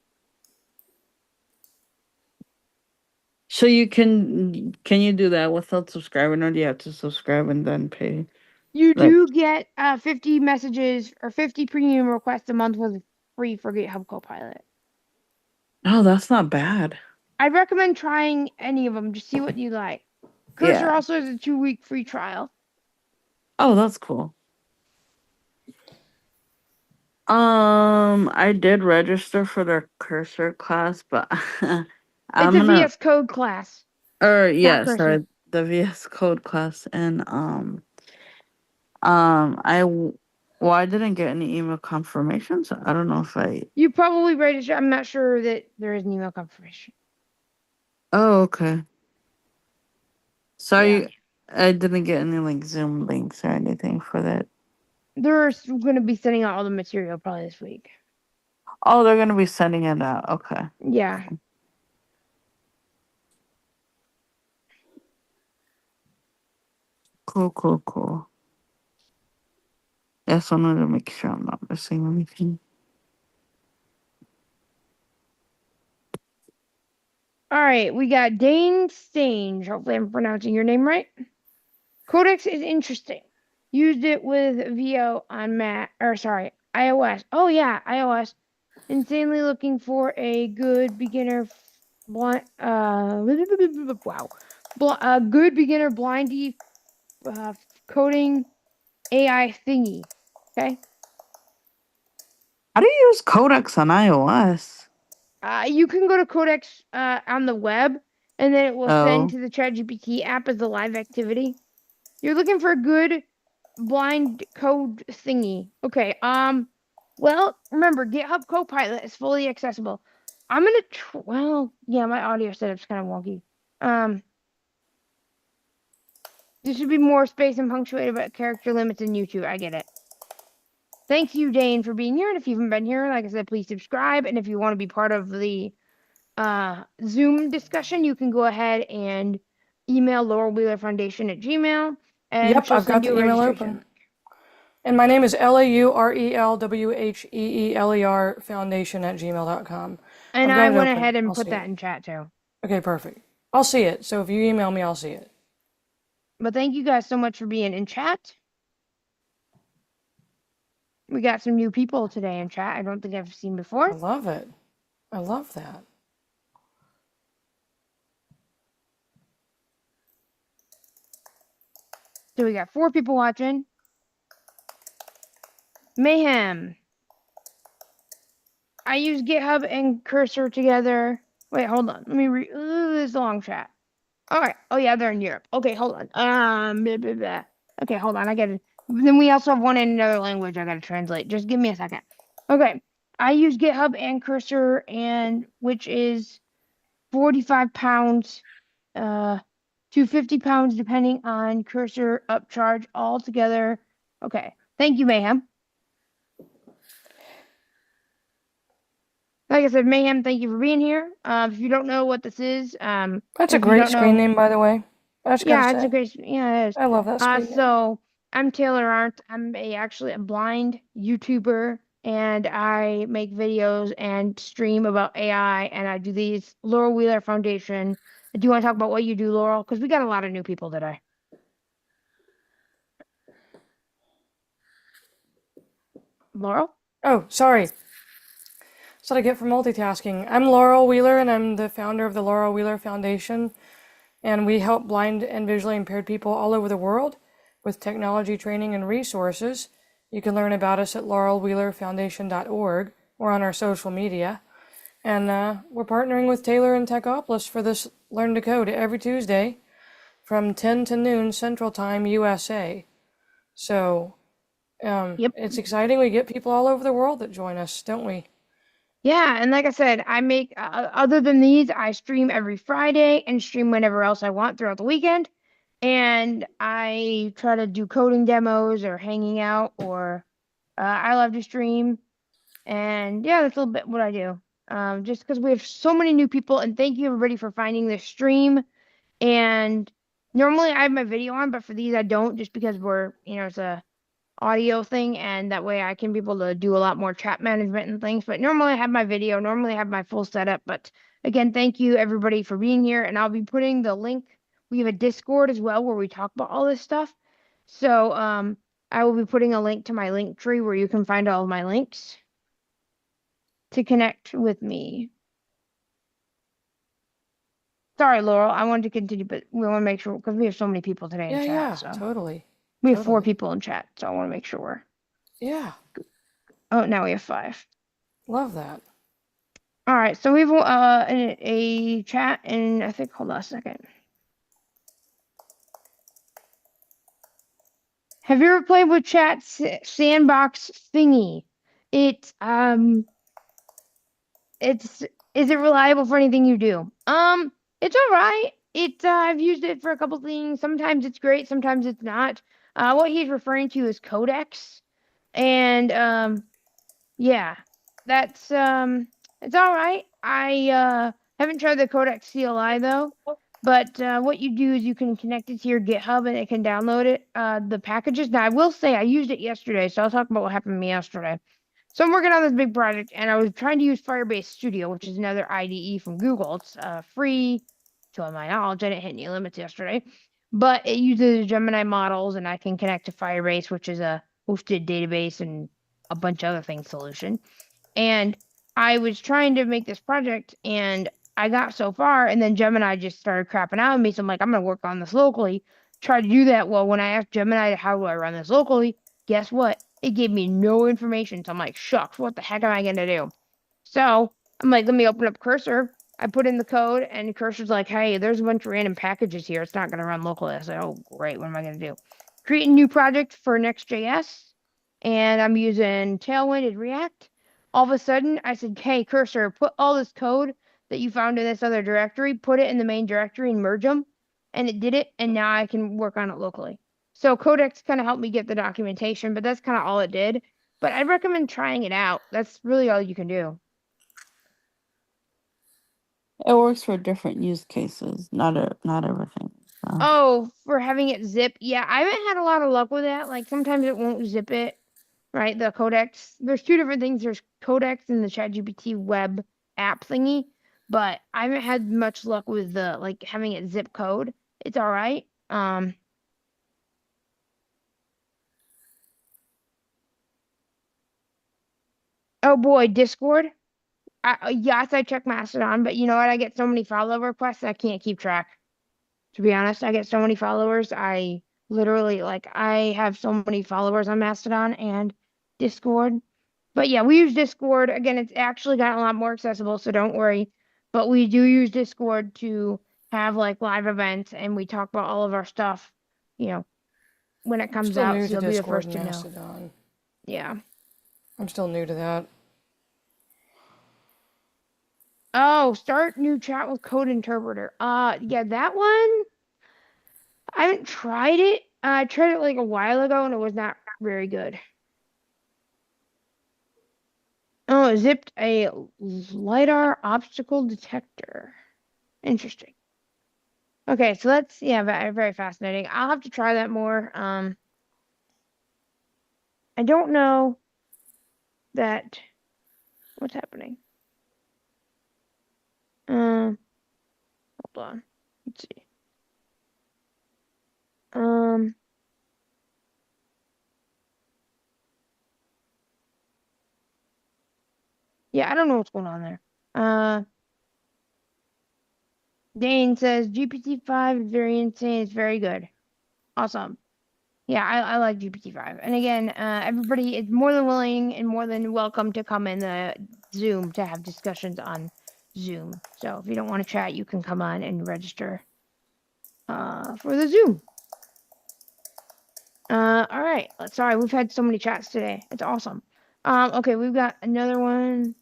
So you can you do that without subscribing, or do you have to subscribe and then pay? You Like, do get 50 messages or 50 premium requests a month with free for GitHub Copilot. oh, that's not bad. I'd recommend trying any of them to see what you like. Cursor Yeah. also has a 2-week free trial. Oh, that's cool. I did register for the cursor class, but It's I'm a gonna, VS Code class, or not yeah, Cursor. sorry, the VS Code class, and well, I didn't get any email confirmation, so I don't know if I. You probably registered. I'm not sure that there is an email confirmation. Oh, okay. Yeah. Sorry, I didn't get any like Zoom links or anything for that. They're going to be sending out all the material probably this week. Oh, they're gonna be sending it out. Okay. Yeah. Cool, cool, cool. Yes, I wanted to make sure I'm not missing anything. All right. We got Dane Stange. Hopefully I'm pronouncing your name right. Codex is interesting. Used it with VO on iOS. Oh yeah, iOS. Insanely looking for a good beginner blind wow. Good beginner blindy coding AI thingy. Okay. How do you use Codex on iOS? You can go to Codex on the web, and then it will send Oh, to the ChatGPT app as a live activity. You're looking for a good blind code thingy. Okay. Well, remember, GitHub Copilot is fully accessible. I'm gonna well, yeah, my audio setup's kind of wonky. There should be more space and punctuated about character limits in YouTube. I get it. Thank you, Dane, for being here. And if you haven't been here, like I said, please subscribe. And if you want to be part of the Zoom discussion, you can go ahead and email Laurel Wheeler Foundation at Gmail, and Yep, she'll I've got send you the a email registration open. link. And my name is LAURELWHEELER Foundation at gmail.com. And I've I got it went open. ahead and I'll put see that it. in chat too. Okay, perfect. I'll see it. So if you email me, I'll see it. But thank you guys so much for being in chat. We got some new people today in chat. I don't think I've seen I before. love it. I love that. So we got 4 people watching. Mayhem. I use GitHub and Cursor together. Wait, hold on. Let me read. This is a long chat. All right. Oh yeah, they're in Europe. Okay, hold on. Blah, blah, blah. Okay, hold on. I got it. Then we also have one in another language. I gotta translate. Just give me a second. Okay. I use GitHub and Cursor, and which is 45 pounds, to 50 pounds depending on Cursor upcharge altogether. Okay. Thank you, Mayhem. Like I said, Mayhem, thank you for being here. If you don't know what this is, That's a if you great don't screen know, name, by the way. I just gotta yeah, it's a say. great, yeah, it is. I love that screen name. So I'm Taylor Arndt. I'm actually a blind YouTuber, and I make videos and stream about AI, and I do these Laurel Wheeler Foundation. Do you want to talk about what you do, Laurel? Because we got a lot of new people today. Laurel? Oh, sorry. That's what I get for multitasking. I'm Laurel Wheeler, and I'm the founder of the Laurel Wheeler Foundation. And we help blind and visually impaired people all over the world with technology training and resources. You can learn about us at laurelwheelerfoundation.org or on our social media. And we're partnering with Taylor and Techopolis for this Learn to Code every Tuesday from 10 to noon Central Time, USA. So Yep. it's exciting. We get people all over the world that join us, don't we? Yeah, and like I said, I make other than these, I stream every Friday and stream whenever else I want throughout the weekend. And I try to do coding demos or hanging out, or I love to stream. And yeah, that's a little bit what I do. Just because we have so many new people, and thank you everybody for finding this stream. And normally I have my video on, but for these I don't, just because we're, it's a audio thing, and that way I can be able to do a lot more chat management and things. But normally I have my video, normally I have my full setup. But again, thank you everybody for being here, and I'll be putting the link. We have a Discord as well where we talk about all this stuff. So I will be putting a link to my link tree where you can find all of my links to connect with me. Sorry, Laurel, I wanted to continue, but we want to make sure because we have so many people today in Yeah, chat. yeah, So totally. we have 4 Totally. people in chat, so I want to make sure. Yeah, Oh, now we have 5. love that. All right, so we've a chat, and I think hold on a second. Have you ever played with chat sandbox thingy? It's is it reliable for anything you do? It's all right. I've used it for a couple things. Sometimes it's great, sometimes it's not. What he's referring to is Codex, and yeah, that's it's all right. I haven't tried the Codex CLI though, but what you do is you can connect it to your GitHub and it can download it, the packages. Now I will say I used it yesterday, so I'll talk about what happened to me yesterday. So I'm working on this big project, and I was trying to use Firebase Studio, which is another IDE from Google. It's free, to my knowledge. I didn't hit any limits yesterday, but it uses Gemini models, and I can connect to Firebase, which is a hosted database and a bunch of other things solution. And I was trying to make this project, and I got so far, and then Gemini just started crapping out on me. So I'm like, I'm gonna work on this locally. Try to do that. Well, when I asked Gemini how do I run this locally, guess what? It gave me no information. So I'm like, shucks, what the heck am I gonna do? So I'm like, let me open up Cursor. I put in the code, and Cursor's like, hey, there's a bunch of random packages here. It's not gonna run locally. I said, oh great, what am I gonna do? Create a new project for Next.js, and I'm using Tailwind and React. All of a sudden, I said, hey, Cursor, put all this code that you found in this other directory, put it in the main directory and merge them. And it did it, and now I can work on it locally. So Codex kind of helped me get the documentation, but that's kind of all it did. But I'd recommend trying it out. That's really all you can do. It works for different use cases, not everything. So. Oh, for having it zip. Yeah, I haven't had a lot of luck with that. Like sometimes it won't zip it, right? The Codex. There's 2 different things. There's Codex and the ChatGPT web app thingy, but I haven't had much luck with the like having it zip code. It's all right. Oh boy, Discord. Yes, I check Mastodon, but you know what? I get so many follow requests I can't keep track. To be honest, I get so many followers. I literally I have so many followers on Mastodon and Discord. But yeah, we use Discord. Again, it's actually gotten a lot more accessible, so don't worry. But we do use Discord to have like live events, and we talk about all of our stuff, you know, when it I'm comes still out, new so to you'll be the Discord first and to know. Mastodon. Yeah. I'm still new to that. Oh, start new chat with code interpreter. Yeah, that one. I haven't tried it. I tried it like a while ago, and it was not very good. Oh, it zipped a LiDAR obstacle detector. Interesting. Okay, so that's very, very fascinating. I'll have to try that more. I don't know that what's happening. Hold on. Let's see. Yeah, I don't know what's going on there. Dane says GPT-5 is very insane. It's very good. Awesome. Yeah, I like GPT-5. And again, everybody is more than willing and more than welcome to come in the Zoom to have discussions on Zoom. So if you don't want to chat, you can come on and register for the Zoom. All right. Sorry, we've had so many chats today. It's awesome. Okay, we've got another one.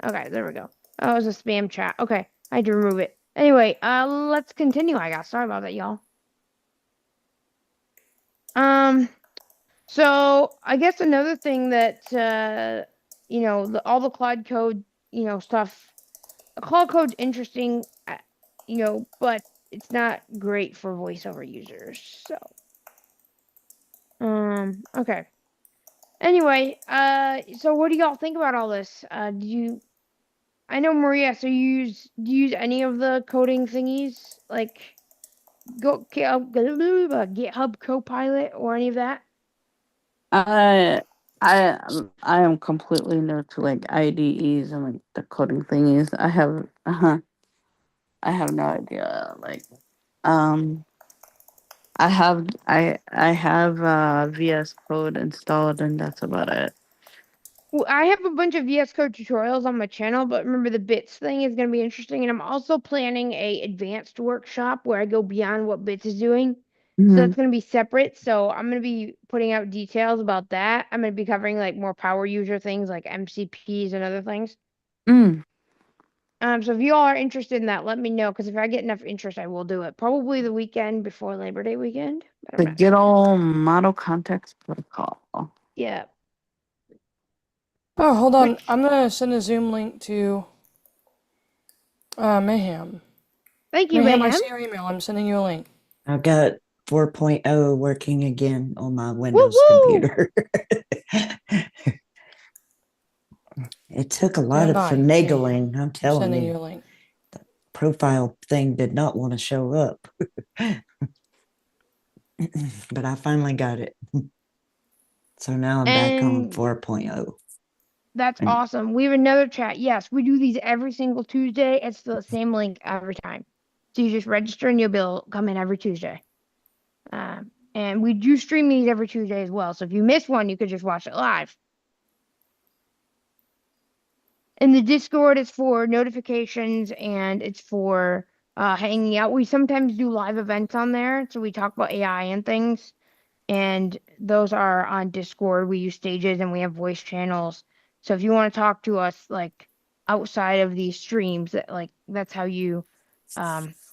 Okay, there we go. Oh, it was a spam chat. Okay, I had to remove it. Anyway, let's continue, I guess. Sorry about that, y'all. So I guess another thing that you know, all the Claude Code, you know, stuff. Claude Code's interesting, you know, but it's not great for voiceover users. So, Okay. Anyway, so what do y'all think about all this? I know Maria, so do you use any of the coding thingies like GitHub Copilot or any of that? I I am completely new to like IDEs and like the coding thingies. I have no idea. Like um I have VS Code installed and that's about it. Well, I have a bunch of VS Code tutorials on my channel, but remember the bits thing is going to be interesting. And I'm also planning a advanced workshop where I go beyond what bits is doing. So Mm-hmm. that's going to be separate. So I'm going to be putting out details about that. I'm going to be covering like more power user things like MCPs and other things. Mm. So if you all are interested in that, let me know because if I get enough interest, I will do it. Probably the weekend before Labor Day weekend, but I'm The not good sure. old model context protocol. Yeah. Oh, hold on. Which I'm gonna send a Zoom link to Mayhem. thank you, Mayhem, I Mayhem. see your email. I'm sending you a link. I've got 4.0 working again on my Woo Windows woo. computer. It took a lot Stand of by, Mayhem. finagling, I'm I'm telling sending you you. a link. Profile thing did not want to show up. But I finally got it. So now I'm back on And 4.0. that's And awesome. We have another chat. Yes, we do these every single Tuesday. It's the same link every time. So you just register and you'll be able to come in every Tuesday. And we do stream these every Tuesday as well. So if you miss one, you could just watch it live. And the Discord is for notifications and it's for hanging out. We sometimes do live events on there. So we talk about AI and things. And those are on Discord. We use stages and we have voice channels. So if you want to talk to us like outside of these streams, that's how you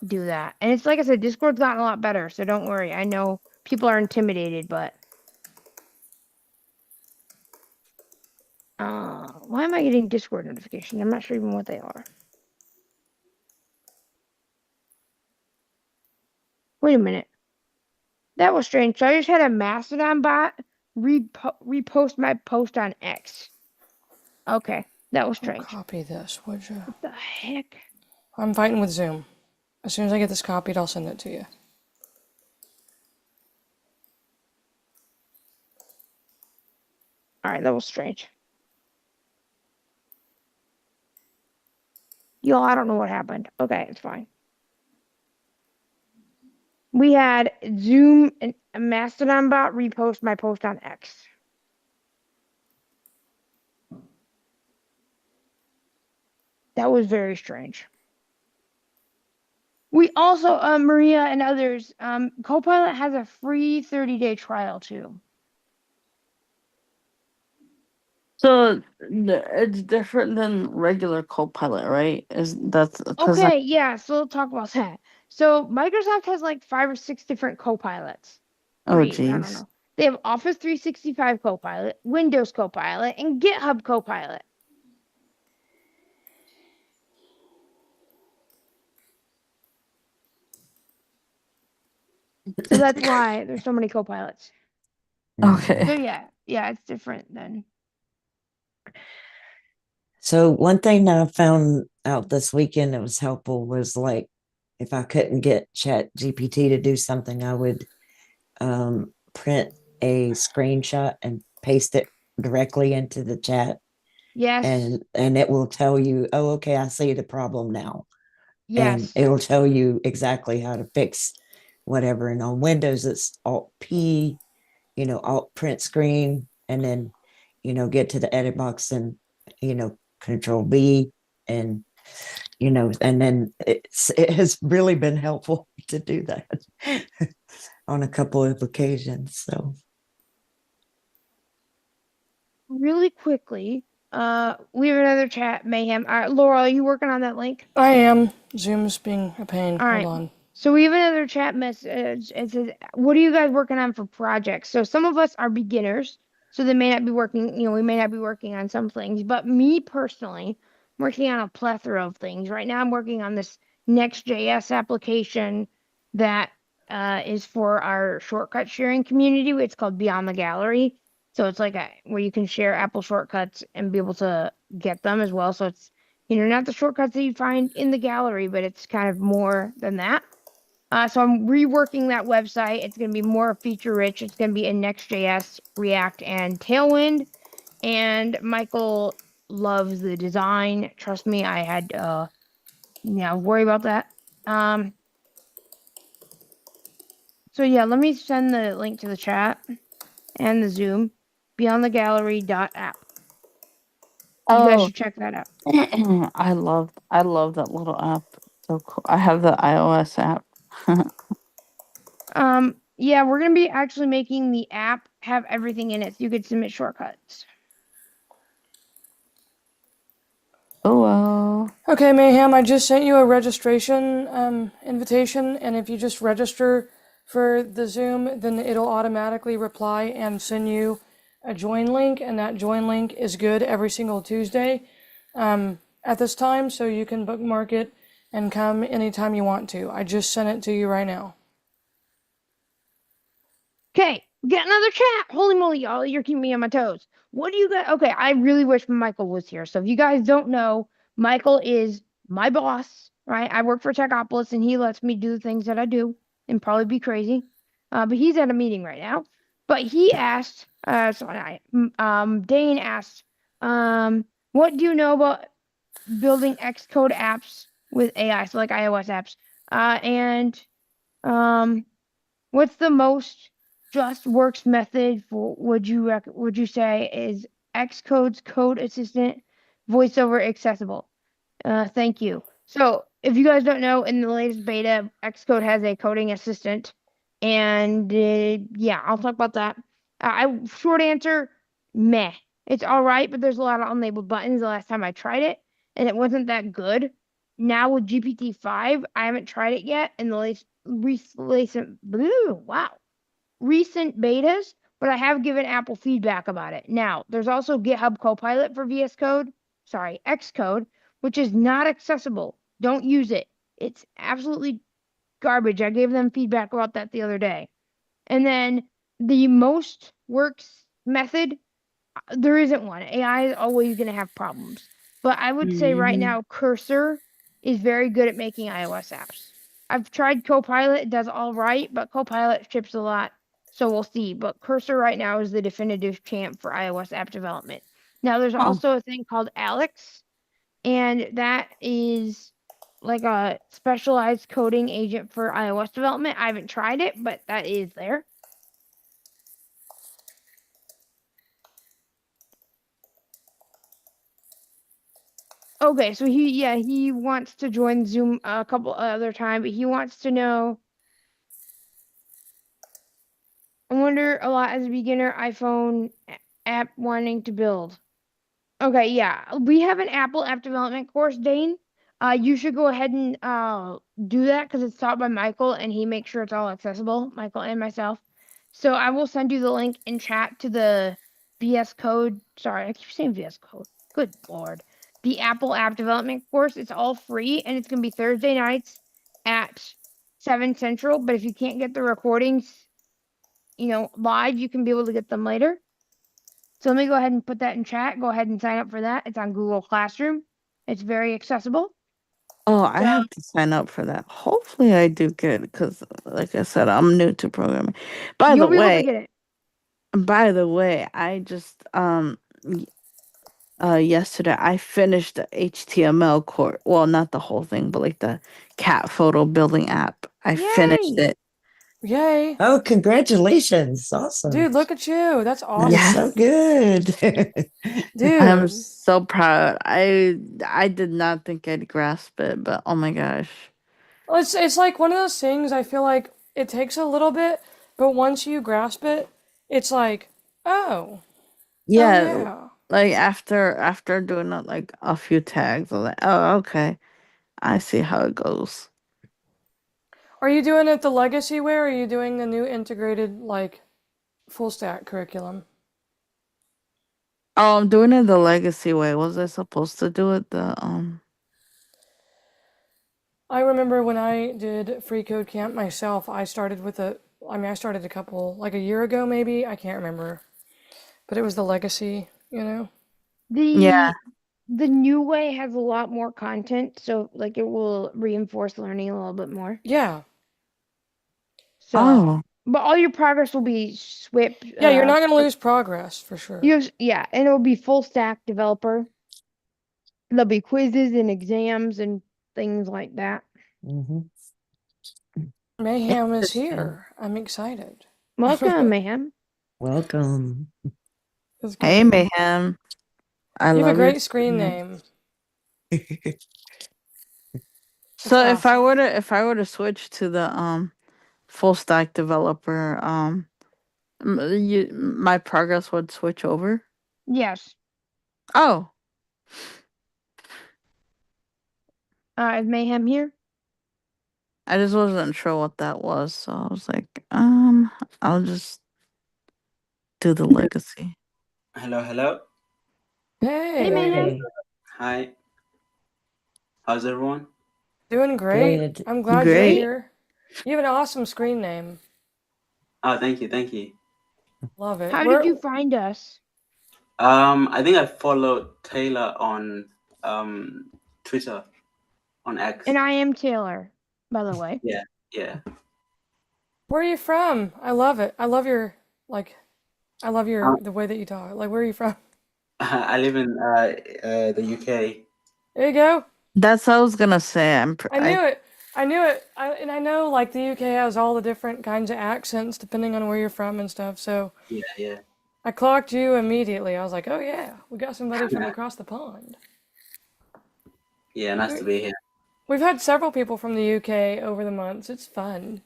do that. And it's like I said, Discord's gotten a lot better, so don't worry. I know people are intimidated, but why am I getting Discord notifications? I'm not sure even what they are. Wait a minute. That was strange. So I just had a Mastodon bot repost my post on X. Okay, that was Oh, strange. copy this, would you? What the heck? I'm fighting with Zoom. As soon as I get this copied, I'll send it to you. All right, that was strange. Y'all, I don't know what happened. Okay, it's fine. We had Zoom and a Mastodon bot repost my post on X. That was very strange. We also, Maria and others, Copilot has a free 30-day trial too. So it's different than regular Copilot, right? Is that's because Okay, yeah, so let's talk about that. So Microsoft has like 5 or 6 different Copilots. oh I don't geez. know. They have Office 365 Copilot, Windows Copilot, and GitHub Copilot. So that's why there's so many Copilots. Okay. So yeah, it's different than. so one thing that I found out this weekend that was helpful was like if I couldn't get Chat GPT to do something, I would print a screenshot and paste it directly into the chat, Yes, and it will tell you, oh, okay, I see the problem now, and yes, it'll tell you exactly how to fix whatever. And on Windows, it's Alt P, Alt print screen, and then get to the edit box and Control B, and and then it has really been helpful to do that on a couple of occasions. So really quickly. We have another chat, Mayhem. Laura, are you working on that link? I am. Zoom's being a pain. All Hold right. on. So we have another chat message. It says, "What are you guys working on for projects?" So some of us are beginners, so they may not be working. We may not be working on some things. But me personally, I'm working on a plethora of things right now. I'm working on this Next.js application that is for our shortcut sharing community. It's called Beyond the Gallery. So it's like where you can share Apple shortcuts and be able to get them as well. So it's, not the shortcuts that you find in the gallery, but it's kind of more than that. So I'm reworking that website. It's going to be more feature rich. It's going to be in Next.js, React, and Tailwind. And Michael loves the design. Trust me, I had worry about that. So yeah, let me send the link to the chat and the Zoom. Beyondthegallery.app. You guys Oh, should check that out. I love that little app. So cool. I have the iOS app. Yeah, we're gonna be actually making the app have everything in it, so you could submit shortcuts. Oh well. Okay, Mayhem, I just sent you a registration invitation, and if you just register for the Zoom, then it'll automatically reply and send you a join link, and that join link is good every single Tuesday at this time, so you can bookmark it and come anytime you want to. I just sent it to you right now. Okay, get another chat. Holy moly, y'all, you're keeping me on my toes. What do you guys? Okay, I really wish Michael was here. So if you guys don't know, Michael is my boss, right? I work for Techopolis, and he lets me do the things that I do and probably be crazy. But he's at a meeting right now. But he asked, Dane asked, what do you know about building Xcode apps with AI? So like iOS apps, and what's the most just works method for would you say is Xcode's code assistant voiceover accessible? Thank you. So if you guys don't know, in the latest beta, Xcode has a coding assistant, and yeah, I'll talk about that. Short answer, meh. It's all right, but there's a lot of unlabeled buttons. The last time I tried it, and it wasn't that good. Now with GPT-5, I haven't tried it yet. In the recent betas, but I have given Apple feedback about it. Now, there's also GitHub Copilot for Xcode, which is not accessible. Don't use it. It's absolutely garbage. I gave them feedback about that the other day. And then the most works method, there isn't one. AI is always going to have problems. But I would say right now, Cursor is very good at making iOS apps. I've tried Copilot, it does all right, but Copilot ships a lot, so we'll see. But Cursor right now is the definitive champ for iOS app development. Now, there's Oh. also a thing called Alex, and that is like a specialized coding agent for iOS development. I haven't tried it, but that is there. Okay, so he wants to join Zoom a couple other time, but he wants to know. I wonder a lot as a beginner iPhone app wanting to build. Okay, yeah, we have an Apple app development course, Dane. You should go ahead and do that because it's taught by Michael and he makes sure it's all accessible, Michael and myself. So I will send you the link in chat to the VS Code. Sorry, I keep saying VS Code. Good Lord. The Apple app development course. It's all free and it's going to be Thursday nights at 7 Central. But if you can't get the recordings, live, you can be able to get them later. So let me go ahead and put that in chat. Go ahead and sign up for that. It's on Google Classroom. It's very accessible. Oh, I have to sign up for that. Hopefully, I do good because, like I said, I'm new to programming. You'll be able to get it. By the way, I just yesterday I finished the HTML course. Well, not the whole thing, but like the cat photo building app. I finished Yay! it. Yay. Oh, congratulations. Awesome. Dude, look at you. That's That is awesome. so good. I'm Dude. so proud. I did not think I'd grasp it, but oh my gosh. Well, it's like one of those things I feel like it takes a little bit, but once you grasp it, it's like, oh Yeah, yeah. like after doing like a few tags, I'm like, oh okay, I see how it goes. Are you doing it the legacy way, or are you doing the new integrated, like, full stack curriculum? Oh, I'm doing it the legacy way. Was I supposed to do it the I remember when I did FreeCodeCamp myself, I started with I started a couple, like a year ago maybe, I can't remember. But it was the legacy, you know? Yeah. The new way has a lot more content, so like it will reinforce learning a little bit more. Yeah. So, Oh. but all your progress will be swift. Yeah, you're not going to lose progress for sure. Yeah, and it will be full stack developer. There'll be quizzes and exams and things like that. Mm-hmm. Mayhem is Interesting. here. I'm excited. Welcome, ma'am. Welcome. It's Hey, great. Mayhem. I You have a love your great screen name. name. It's So awesome. if I were to switch to the full stack developer, my progress would switch over. Yes. Oh, Is Mayhem here? I just wasn't sure what that was, so I was like, I'll just do the legacy. Hello, hello. Hey, Hey, Mayhem. Hey, Hi. How's everyone? doing great. good. I'm glad you're Great. here. You have an awesome screen name. Oh, thank you, thank you. Love it. How did you find us? I think I followed Taylor on Twitter, on X. And I am Taylor, by the way. Yeah, yeah. Where are you from? I love it. I love your the way that you talk. Like, where are you from? I live in the UK. There you go. That's what I was gonna say. I knew it. I knew it. And I know like the UK has all the different kinds of accents depending on where you're from and stuff. So Yeah, yeah. I clocked you immediately. I was like, oh yeah, we got somebody from across the pond. Yeah, nice to be here. We've had several people from the UK over the months. It's fun.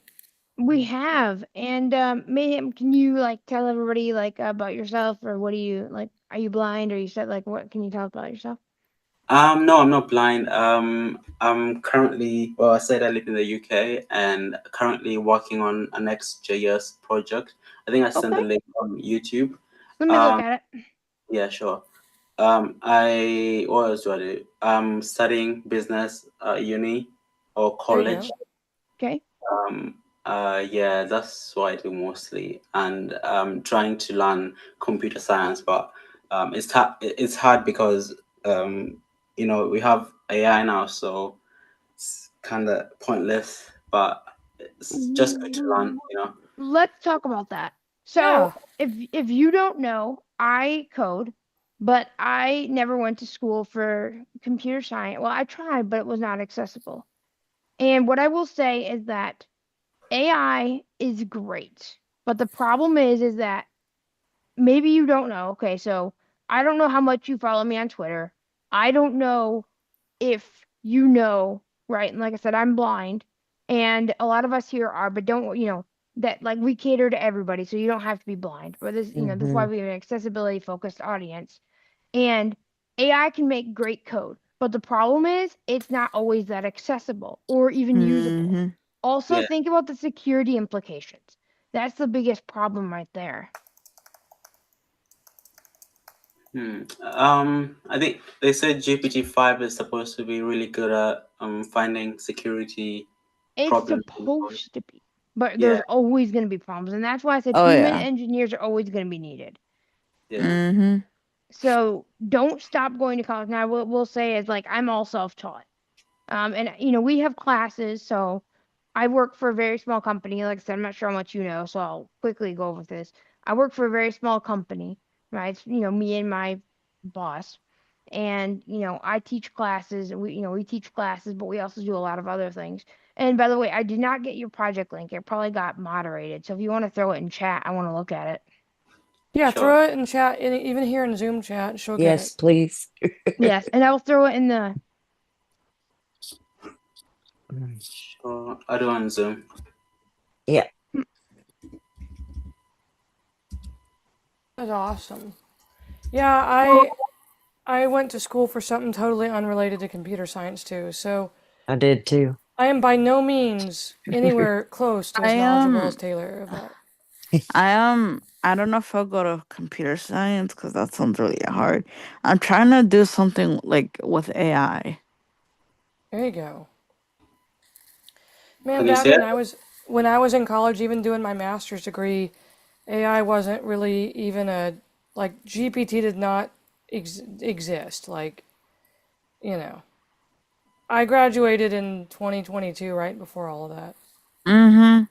We have. And Mayhem, can you like tell everybody like about yourself, or what do you like? Are you blind, or you said like what can you tell us about yourself? No, I'm not blind. I'm currently, well, I said I live in the UK and currently working on a Next.js project. I think I sent the Okay. link on YouTube. Let me look at it. Yeah, sure. What else do I do? I'm studying business at uni or There you college. go. Okay. Yeah, that's what I do mostly, and trying to learn computer science, but it's hard because we have AI now, so it's kind of pointless, but it's just good to learn, Let's talk about that. Yeah. So, if you don't know, I code, but I never went to school for computer science. Well, I tried, but it was not accessible. And what I will say is that AI is great, but the problem is that maybe you don't know. Okay, so I don't know how much you follow me on Twitter. I don't know if you know, right? And like I said, I'm blind, and a lot of us here are, but don't, that like we cater to everybody, so you don't have to be blind. But this is why Mm-hmm. we have an accessibility focused audience. And AI can make great code, but the problem is it's not always that accessible or even usable. Mm-hmm. Also, Yeah. think about the security implications. That's the biggest problem right there. I think they said GPT-5 is supposed to be really good at finding security It's problems in code. supposed to be, but Yeah, there's always going to be problems. And that's why I said Oh human yeah. engineers are always going to be needed. yeah. Mm-hmm. So don't stop going to college. Now, what we'll say is like, I'm all self taught. And we have classes. So I work for a very small company. Like I said, I'm not sure how much you know, so I'll quickly go over this. I work for a very small company, right? It's, me and my boss. And, I teach classes. We teach classes, but we also do a lot of other things. And by the way, I did not get your project link. It probably got moderated. So if you want to throw it in chat, I want to look at it. Yeah, Sure. throw it in chat, even here in Zoom chat, she'll get Yes, it. please. Yes. And I will throw it in the. Sure. I do on Zoom. Yeah. That's awesome. Yeah, I went to school for something totally unrelated to computer science too, so I did too. I am by no means anywhere close to as knowledgeable as Taylor of that. I don't know if I'll go to computer science because that sounds really hard. I'm trying to do something like with AI. There you go. Man, Can you back say it? when I was in college, even doing my master's degree, AI wasn't really even like GPT did not exist. Like, you know, I graduated in 2022, right before all of that. Mm-hmm.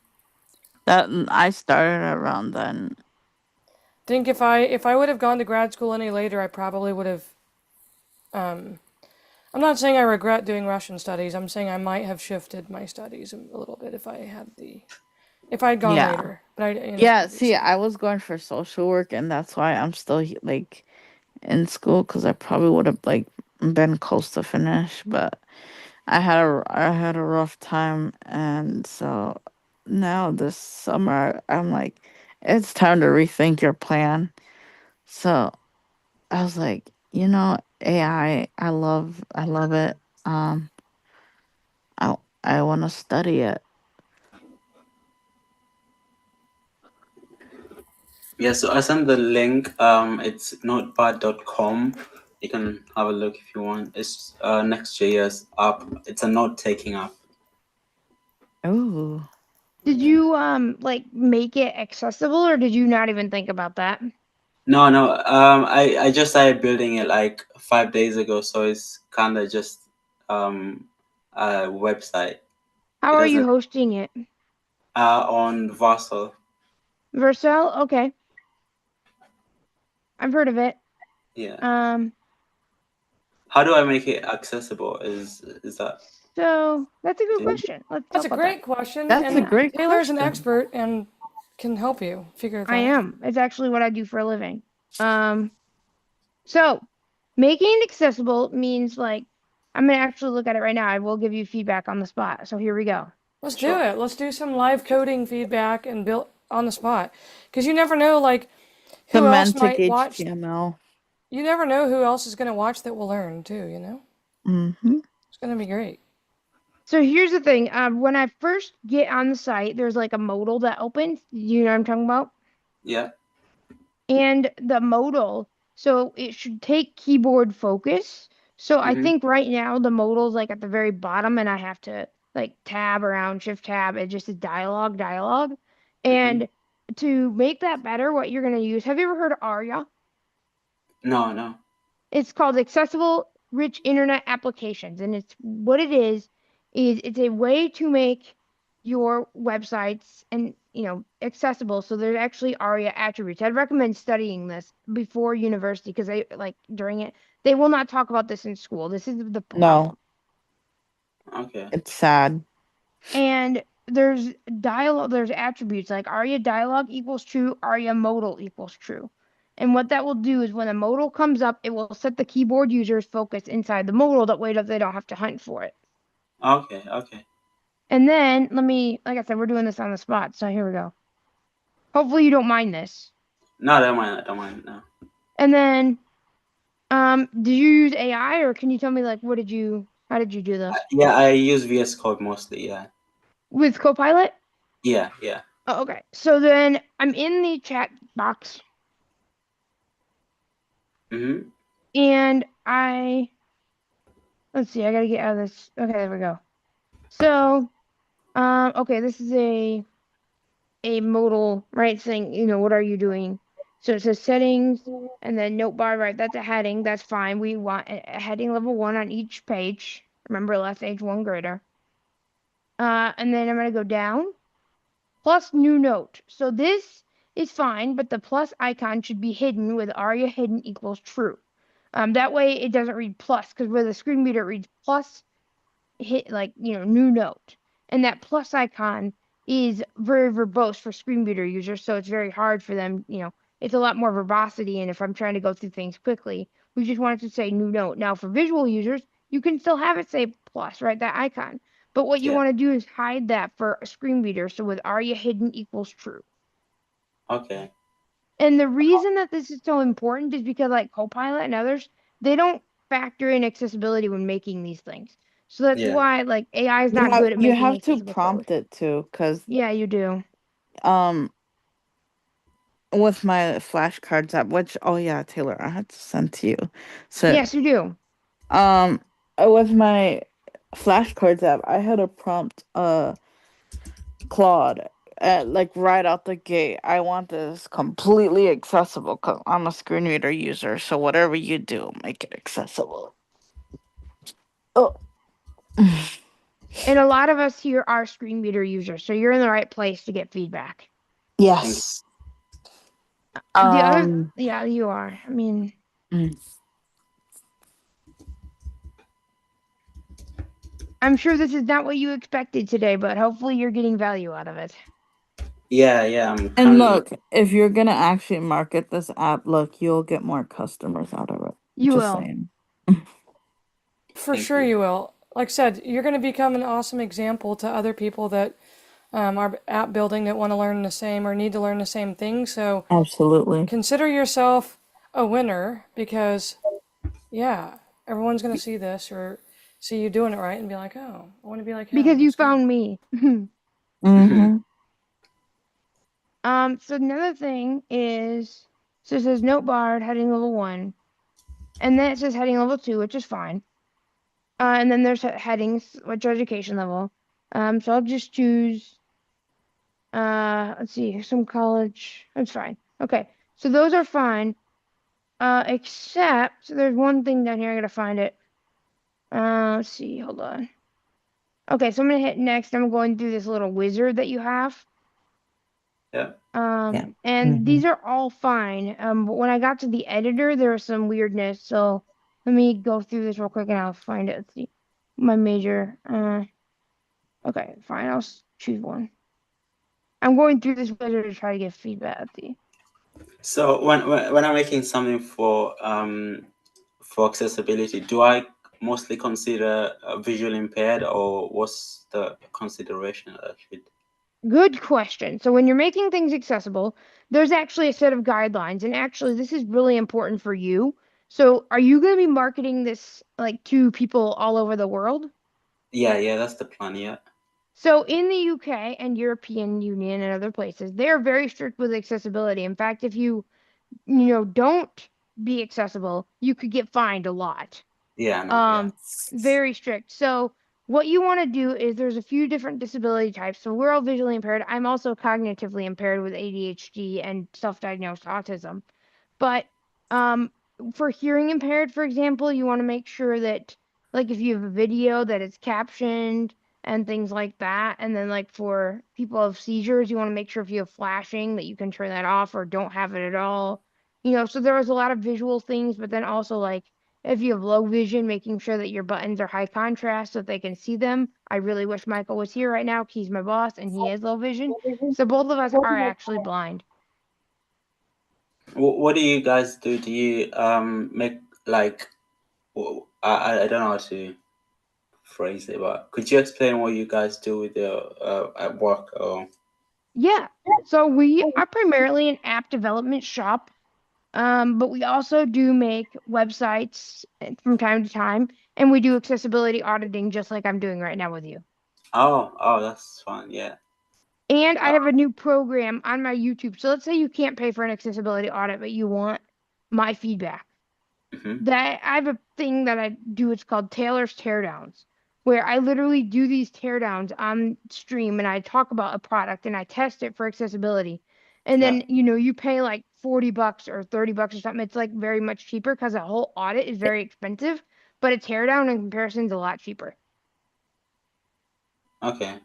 That I started around then. Think if I would have gone to grad school any later, I probably would have. I'm not saying I regret doing Russian studies. I'm saying I might have shifted my studies a little bit if I had gone Yeah. later. But Yeah, see, obviously. I was going for social work, and that's why I'm still like in school, because I probably would have like been close to finish, but I had a rough time, and so now this summer I'm like, it's time to rethink your plan. So I was like, AI, I love it. I I want to study it. Yeah, so I sent the link. It's notepad.com. You can have a look if you want. It's Next.js app. It's a note-taking app. Ooh. Did you like make it accessible, or did you not even think about that? No, no. I just started building it like 5 days ago, so it's kind of just a website. How It are you doesn't hosting it? on Vassal. Vercel? Okay, I've heard of it. Yeah. Um, How do I make it accessible? Is that so that's a good do you- question. Let's That's talk a about that. great question, That's a and Yeah, great Taylor's an question. expert and can help you figure it I out. am. It's actually what I do for a living. Um, so making it accessible means like I'm gonna actually look at it right now. I will give you feedback on the spot. So here we go. Let's do Sure. it. Let's do some live coding feedback and build on the spot. Because you never know, like, who else Semantic might watch. HTML. You never know who else is going to watch that will learn, too, you know? Mm-hmm. It's going to be great. So here's the thing. When I first get on the site, there's like a modal that opens. You know what I'm talking about? Yeah. And the modal, so it should take keyboard focus. So I Mm-hmm. think right now the modal's like at the very bottom, and I have to like tab around, shift tab. It just is dialogue. Mm-hmm. And to make that better, what you're gonna use, have you ever heard of ARIA? No, no. It's called Accessible Rich Internet Applications, and it's what it is it's a way to make your websites and accessible. So there's actually ARIA attributes. I'd recommend studying this before university because they like during it they will not talk about this in school. This is the No, problem. Okay. it's sad. And there's dialogue, there's attributes like ARIA dialogue equals true, ARIA modal equals true. And what that will do is when a modal comes up, it will set the keyboard user's focus inside the modal. That way that they don't have to hunt for it. Okay. Okay. And then like I said, we're doing this on the spot. So here we go. Hopefully you don't mind this. No, I don't mind. I don't mind. No. And then, did you use AI or can you tell me like how did you do this? Yeah, I use VS Code mostly. Yeah. With Copilot? Yeah. Yeah. Oh, okay. So then I'm in the chat box Mm-hmm. and let's see, I gotta get out of this. Okay, there we go. So, okay, this is a modal, right? Saying, what are you doing? So it says settings and then note bar, right? That's a heading. That's fine. We want a heading level 1 on each page. Remember, left age 1 greater. And then I'm gonna go down. Plus new note. So this is fine, but the plus icon should be hidden with aria hidden equals true. That way it doesn't read plus because with a screen reader it reads plus hit like new note, and that plus icon is very verbose for screen reader users, so it's very hard for them. It's a lot more verbosity, and if I'm trying to go through things quickly, we just want it to say new note. Now for visual users, you can still have it say plus, right, that icon, but what you Yeah. want to do is hide that for a screen reader, so with aria hidden equals true. Okay. And the reason that this is so important is because like Copilot and others, they don't factor in accessibility when making these things. So that's Yeah. why like AI is You not have good at you making have to accessible code. prompt it too, because Yeah, you do. um with my flashcards app, which, oh yeah, Taylor, I had to send to you. So Yes, you do. with my flashcards app, I had a prompt Claude, like right out the gate, I want this completely accessible because I'm a screen reader user. So whatever you do, make it accessible. Oh, And a lot of us here are screen reader users, so you're in the right place to get feedback. Thank you. yes. Yeah, you are. I mean, Mm. I'm sure this is not what you expected today, but hopefully you're getting value out of it. Yeah, I'm And currently. look, if you're gonna actually market this app, look, you'll get more customers out of it. You Just will. saying. For Thank sure you. you will. Like I said, you're going to become an awesome example to other people that are app building that want to learn the same or need to learn the same thing. So Absolutely. consider yourself a winner because, yeah, everyone's going to see this or see you doing it right and be like, oh, I want to be like him. Because you That's good. found me. Mm-hmm. So another thing is, so it says note barred heading level 1, and then it says heading level 2, which is fine. And then there's headings, which are education level. So I'll just choose, let's see, some college. That's fine. Okay, so those are fine. Except there's one thing down here. I gotta find it. Let's see. Hold on. Okay, so I'm gonna hit next. I'm going through this little wizard that you have. Yeah. Yeah. And these are all fine. But when I got to the editor, there was some weirdness. So let me go through this real quick and I'll find it. Let's see. My major. Okay, fine. I'll choose one. I'm going through this wizard to try to get feedback. Let's see. So when I'm making something for accessibility, do I mostly consider visually impaired, or what's the consideration that I should? Good question. So when you're making things accessible, there's actually a set of guidelines, and actually this is really important for you. So are you going to be marketing this like to people all over the world? Yeah, that's the plan. Yeah. So in the UK and European Union and other places, they're very strict with accessibility. In fact, if don't be accessible, you could get fined a lot. Yeah, I know. Yeah. Very strict. So what you want to do is there's a few different disability types. So we're all visually impaired. I'm also cognitively impaired with ADHD and self-diagnosed autism. But for hearing impaired, for example, you want to make sure that like if you have a video that it's captioned and things like that. And then like for people of seizures, you want to make sure if you have flashing that you can turn that off or don't have it at all. So there was a lot of visual things, but then also like if you have low vision, making sure that your buttons are high contrast so that they can see them. I really wish Michael was here right now. He's my boss and he has low vision. So both of us are actually blind. What do you guys do? Do you make like I don't know how to phrase it, but could you explain what you guys do with your at work? Or Yeah. So we are primarily an app development shop. But we also do make websites from time to time, and we do accessibility auditing just like I'm doing right now with you. oh, that's fun. Yeah. And I have a new program on my YouTube. So let's say you can't pay for an accessibility audit, but you want my feedback. Mm-hmm. That I have a thing that I do. It's called Taylor's Teardowns, where I literally do these teardowns on stream and I talk about a product and I test it for accessibility. And Yeah. then, you pay like $40 or $30 or something. It's like very much cheaper because a whole audit is very expensive, but a teardown in comparison is a lot cheaper. Okay.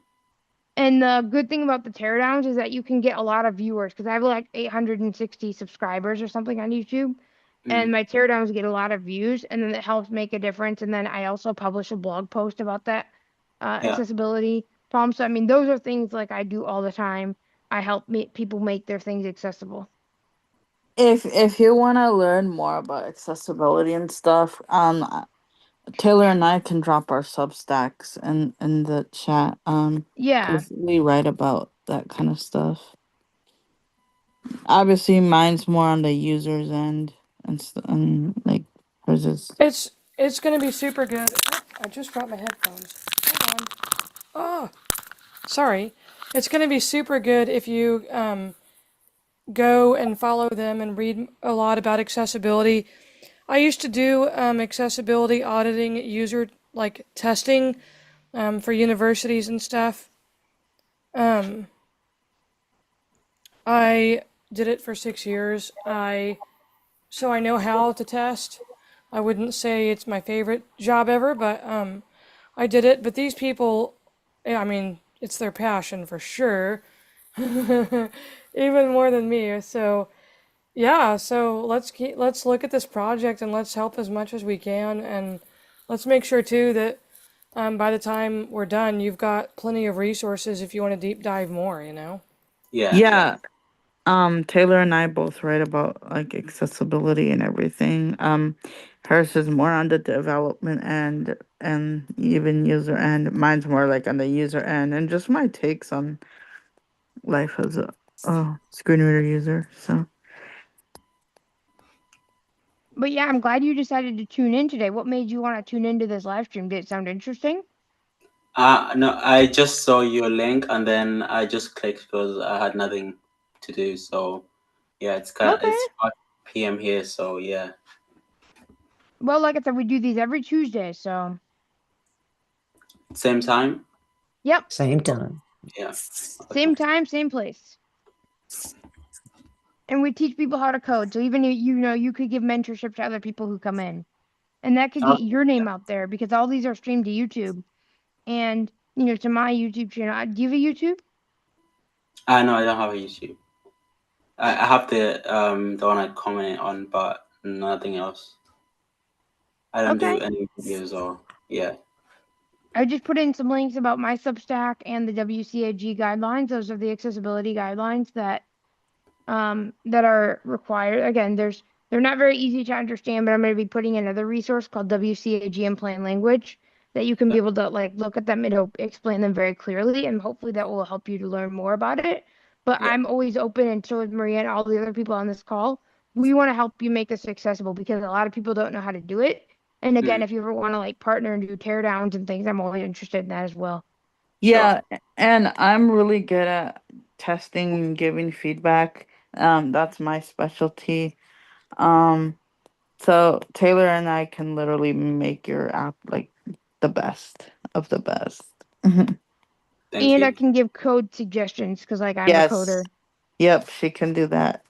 And the good thing about the teardowns is that you can get a lot of viewers because I have like 860 subscribers or something on YouTube. And my teardowns get a lot of views, and then it helps make a difference. And then I also publish a blog post about that Yeah. accessibility problem. So, I mean, those are things like I do all the time. I help people make their things accessible. If you want to learn more about accessibility and stuff, Taylor and I can drop our Substacks in the chat. Yeah. 'Cause we write about that kind of stuff. Obviously, mine's more on the user's end and like hers is. It's going to be super good. Oh, I just dropped my headphones. Hold on. Oh, sorry. It's going to be super good if you go and follow them and read a lot about accessibility. I used to do accessibility auditing, user like testing for universities and stuff. Um, I did it for 6 years. So I know how to test. I wouldn't say it's my favorite job ever, but I did it. But these people, I mean, it's their passion for sure, even more than me. So yeah, so let's look at this project and let's help as much as we can, and let's make sure too that by the time we're done, you've got plenty of resources if you want to deep dive more. Yeah, yeah. Yeah. Taylor and I both write about like accessibility and everything. Hers is more on the development end and even user end. Mine's more like on the user end and just my takes on life as a screen reader user. So But yeah, I'm glad you decided to tune in today. What made you want to tune into this live stream? Did it sound interesting? No, I just saw your link and then I just clicked because I had nothing to do. So yeah, Okay. it's 5 p.m. here. So yeah, Well, like I said, we do these every Tuesday, so same time. yep, Same time. Yeah. Okay. same time, same place. And we teach people how to code. So even you could give mentorship to other people who come in. And that could Oh, get your name out there because all these are streamed to YouTube and to my YouTube channel. Do you have a YouTube? no, I don't have a YouTube. I have the one I comment on, but nothing else. I don't do Okay. any videos or yeah. I just put in some links about my Substack and the WCAG guidelines. Those are the accessibility guidelines that are required. Again, they're not very easy to understand, but I'm going to be putting another resource called WCAG in plain language that you can be able to like look at them. It'll explain them very clearly, and hopefully that will help you to learn more about it. But Yeah. I'm always open, and so is Maria and all the other people on this call. We want to help you make this accessible because a lot of people don't know how to do it. And again, Mm, if you ever want to like partner and do teardowns and things, I'm always interested in that as well. sure. yeah, and I'm really good at testing and giving feedback. That's my specialty. Um, so Taylor and I can literally make your app like the best of the best. Thank And I you. can give code suggestions because like I'm a Yes. coder. Yep, she can do that.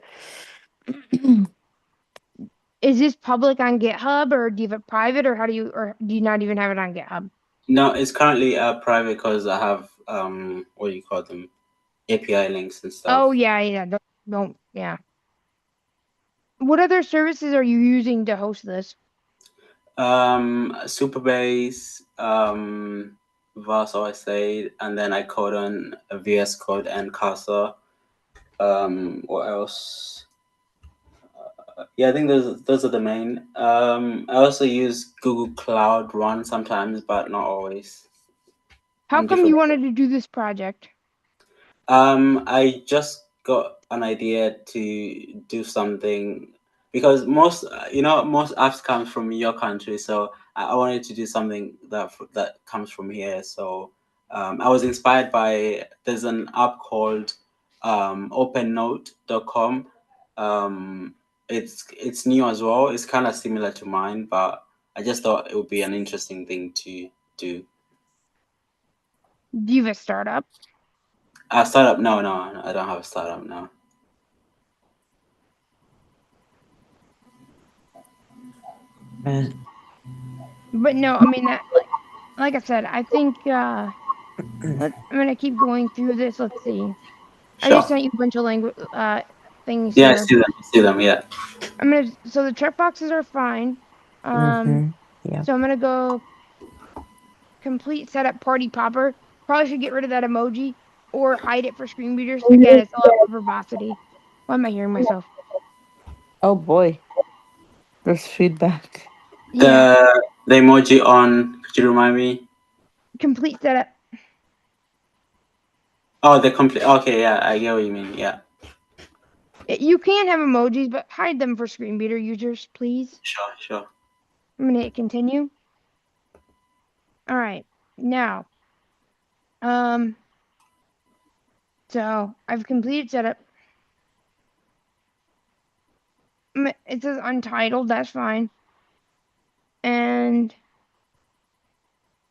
Is this public on GitHub or do you have it private or or do you not even have it on GitHub? No, it's currently private because I have what do you call them? API links and Oh stuff. yeah. Don't yeah. What other services are you using to host this? Superbase, Vast OSA, and then I code on VS Code and Casa. What else? Yeah, I think those are the main. I also use Google Cloud Run sometimes, but not always. How On come different. you wanted to do this project? I just got an idea to do something because most apps come from your country, so I wanted to do something that comes from here. So I was inspired by there's an app called OpenNote.com. It's new as well. It's kind of similar to mine, but I just thought it would be an interesting thing to do. Do you have a startup? A startup? No, no, I don't have a startup now. Uh, But no, I mean that like I said, I think I'm gonna keep going through this. Let's see. I just Sure. sent you a bunch of language things Yeah, I here. see them. I see them. Yeah. So the checkboxes are fine. Um, mm-hmm. Yeah. so I'm gonna go complete setup party popper. Probably should get rid of that emoji or hide it for screen readers. Again, it's a lot for verbosity. Why am I hearing myself? Oh boy, there's feedback. Yeah, The emoji on. Could you remind me? complete setup. Oh, the complete. Okay, yeah, I get what you mean. Yeah. You can have emojis, but hide them for screen reader users, please. Sure. Sure. I'm gonna hit continue. All right, now, um, so I've completed setup. It says untitled. That's fine. And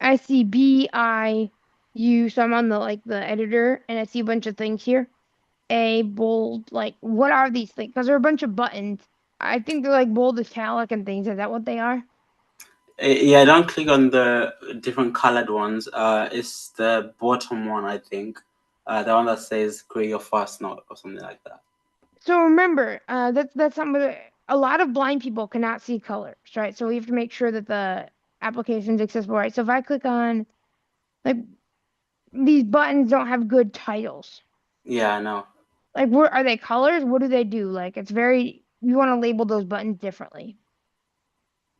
I see BIUS so I'm on the editor and I see a bunch of things here. A bold, like what are these things? Because there are a bunch of buttons. I think they're like bold italic and things. Is that what they are? Yeah, don't click on the different colored ones. It's the bottom one, I think. The one that says create your first note or something like that. So remember, that's something that a lot of blind people cannot see colors, right? So we have to make sure that the application is accessible, right? So if I click on, like, these buttons don't have good titles. Yeah, I know. Like, what are they colors? What do they do? Like, it's very, you want to label those buttons differently.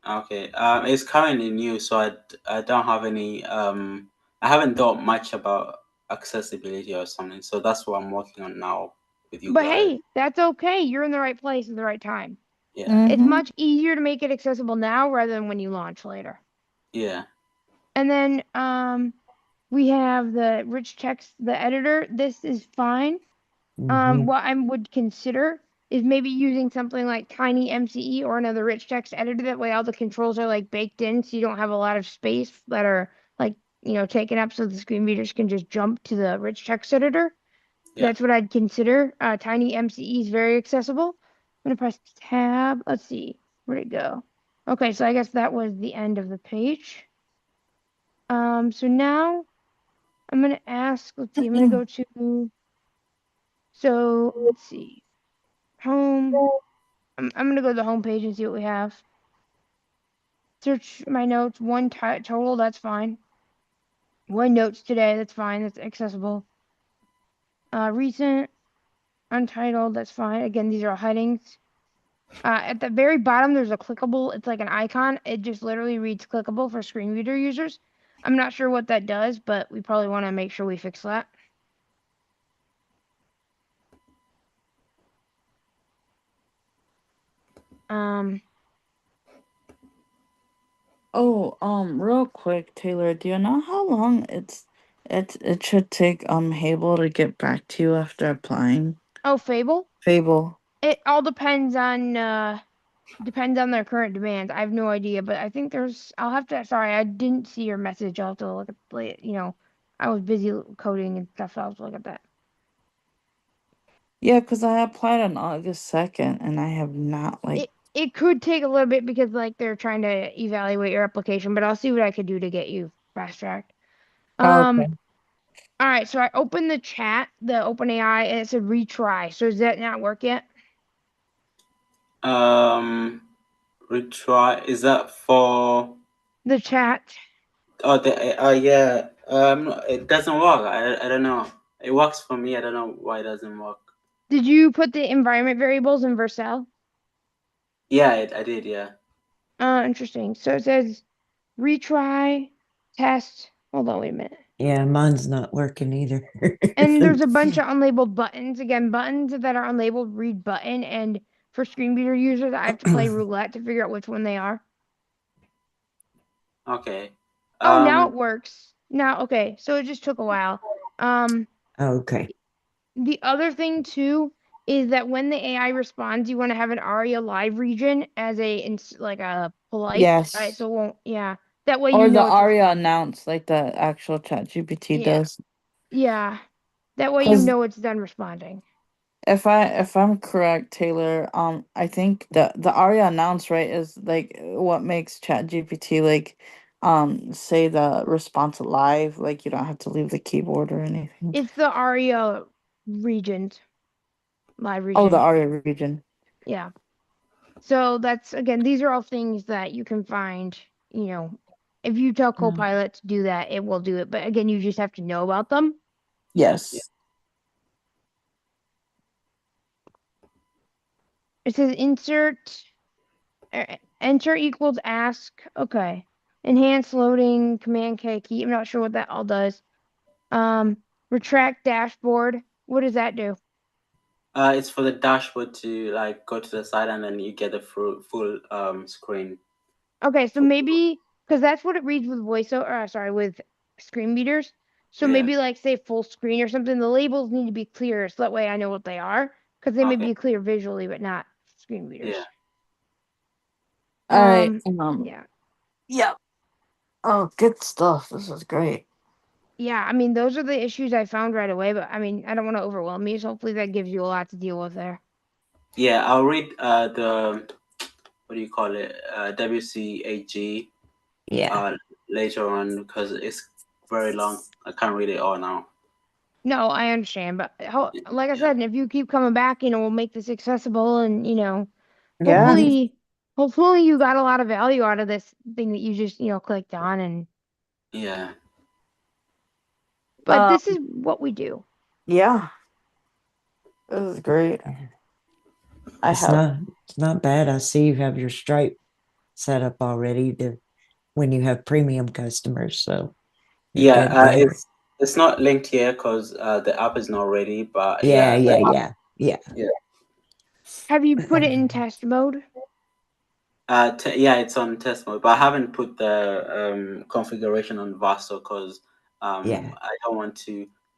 Okay. It's currently new, so I don't have any. I haven't thought much about accessibility or something, so that's what I'm working on now with you But guys. hey, that's okay. You're in the right place at the right time. Yeah. It's Mm-hmm. much easier to make it accessible now rather than when you launch later. Yeah. And then we have the rich text, the editor. This is fine. Mhm. What I would consider is maybe using something like Tiny MCE or another rich text editor. That way all the controls are like baked in so you don't have a lot of space that are like, taken up so the screen readers can just jump to the rich text editor. Yeah. That's what I'd consider. Tiny MCE is very accessible. I'm gonna press tab. Let's see. Where'd it go? Okay, so I guess that was the end of the page. So now I'm gonna ask, let's see, I'm gonna go to, so let's see, home. I'm gonna go to the home page and see what we have. Search my notes, one total, that's fine. One notes today, that's fine, that's accessible. Recent, untitled, that's fine. Again, these are all headings. At the very bottom, there's a clickable, it's like an icon. It just literally reads clickable for screen reader users. I'm not sure what that does, but we probably want to make sure we fix that. Um, Oh, real quick, Taylor, do you know how long it should take Hable to get back to you after applying? oh, Fable? Fable. It all depends on their current demands. I have no idea, but I think I'll have to, sorry, I didn't see your message. I'll have to look at, I was busy coding and stuff, so I'll have to look at that. Yeah, because I applied on August 2nd and I have not It could take a little bit because they're trying to evaluate your application, but I'll see what I could do to get you fast tracked. Oh, Um, okay. all right, so I opened the chat, the OpenAI, and it said retry. So does that not work yet? Retry. Is that for? The chat. Oh, yeah. It doesn't work. I don't know. It works for me. I don't know why it doesn't work. Did you put the environment variables in Vercel? Yeah, I did. Yeah. Interesting. So it says retry, test. Hold on, wait a minute. Yeah, mine's not working either. And there's a bunch of unlabeled buttons. Again, buttons that are unlabeled read button. And for screen reader users, I have to play roulette to figure out which one they are. Okay. Oh, now it works. Now, okay. So it just took a while. Okay. The other thing too is that when the AI responds, you want to have an ARIA live region as like a polite. Right, Yes. so it won't, yeah. That way Or you the know it's ARIA announce like the actual chat GPT yeah. does. Yeah. That way you Because know it's done responding. if I'm correct, Taylor, I think the ARIA announce, right, is like what makes chat GPT say the response live, like you don't have to leave the keyboard or anything. It's the ARIA regions, live Oh, the region. ARIA region. Yeah. So that's again, these are all things that you can find, if you tell Copilot to do that, it will do it. But again, you just have to know about them. Yes. It says insert, enter equals ask. Okay. Enhance loading, command K key. I'm not sure what that all does. Retract dashboard. What does that do? It's for the dashboard to like go to the side and then you get the full screen. Okay, so maybe because that's what it reads with voiceover. Sorry, with screen readers. So Yeah. maybe like say full screen or something. The labels need to be clear so that way I know what they are because they may Okay. be clear visually but not screen readers. Yeah. All right. Yeah. Yeah. Oh, good stuff. This is great. Yeah, I mean, those are the issues I found right away, but I mean, I don't want to overwhelm you, so hopefully that gives you a lot to deal with there. Yeah, I'll read the what do you call it? WCAG Yeah. later on because it's very long. I can't read it all now. No, I understand, but like I Yeah. said, if you keep coming back, we'll make this accessible, and Yeah. hopefully you got a lot of value out of this thing that you just clicked on, and Yeah. but Um. this is what we do. Yeah. It was great. I It's have. not bad. I see you have your Stripe set up already when you have premium customers, so you're Yeah, good there. it's not linked here because the app is not ready. But Yeah, yeah, yeah. yeah, Have you put it in test mode? yeah, it's on test mode. But I haven't put the configuration on Vasto because Yeah. I don't want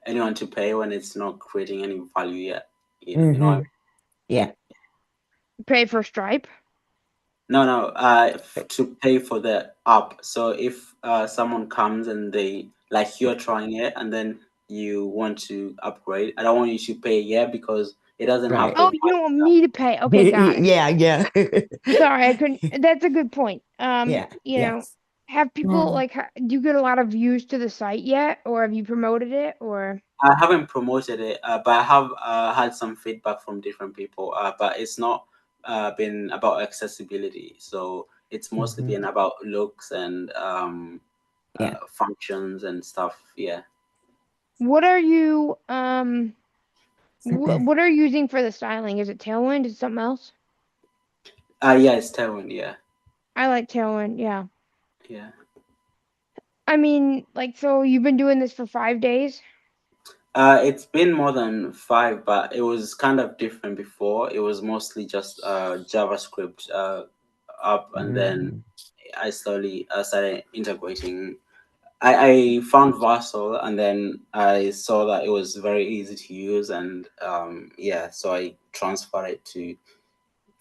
anyone to pay when it's not creating any value yet. You know what I Mm-hmm. mean? Yeah. Pay for Stripe? No, to pay for the app. So if someone comes and they like you're trying it and then you want to upgrade, I don't want you to pay yet because it doesn't have Right. the Oh, you don't want me to pay? Okay, got it. Yeah. Sorry, I couldn't. That's a good point. Yeah. You Yeah. know, have people like, do you get a lot of views to the site yet, or have you promoted it, or? I haven't promoted it, but I have had some feedback from different people. But it's not been about accessibility. So it's mostly Mm-hmm. been about looks and Yeah. functions and stuff. Yeah. What are you what are you using for the styling? Is it Tailwind? Is it something else? Yeah, it's Tailwind. Yeah. I like Tailwind, yeah. Yeah. I mean, like, so you've been doing this for 5 days? It's been more than 5, but it was kind of different before. It was mostly just JavaScript up, and then Mm-hmm. I slowly started integrating. I found Vassal, and then I saw that it was very easy to use, and yeah, so I transferred it to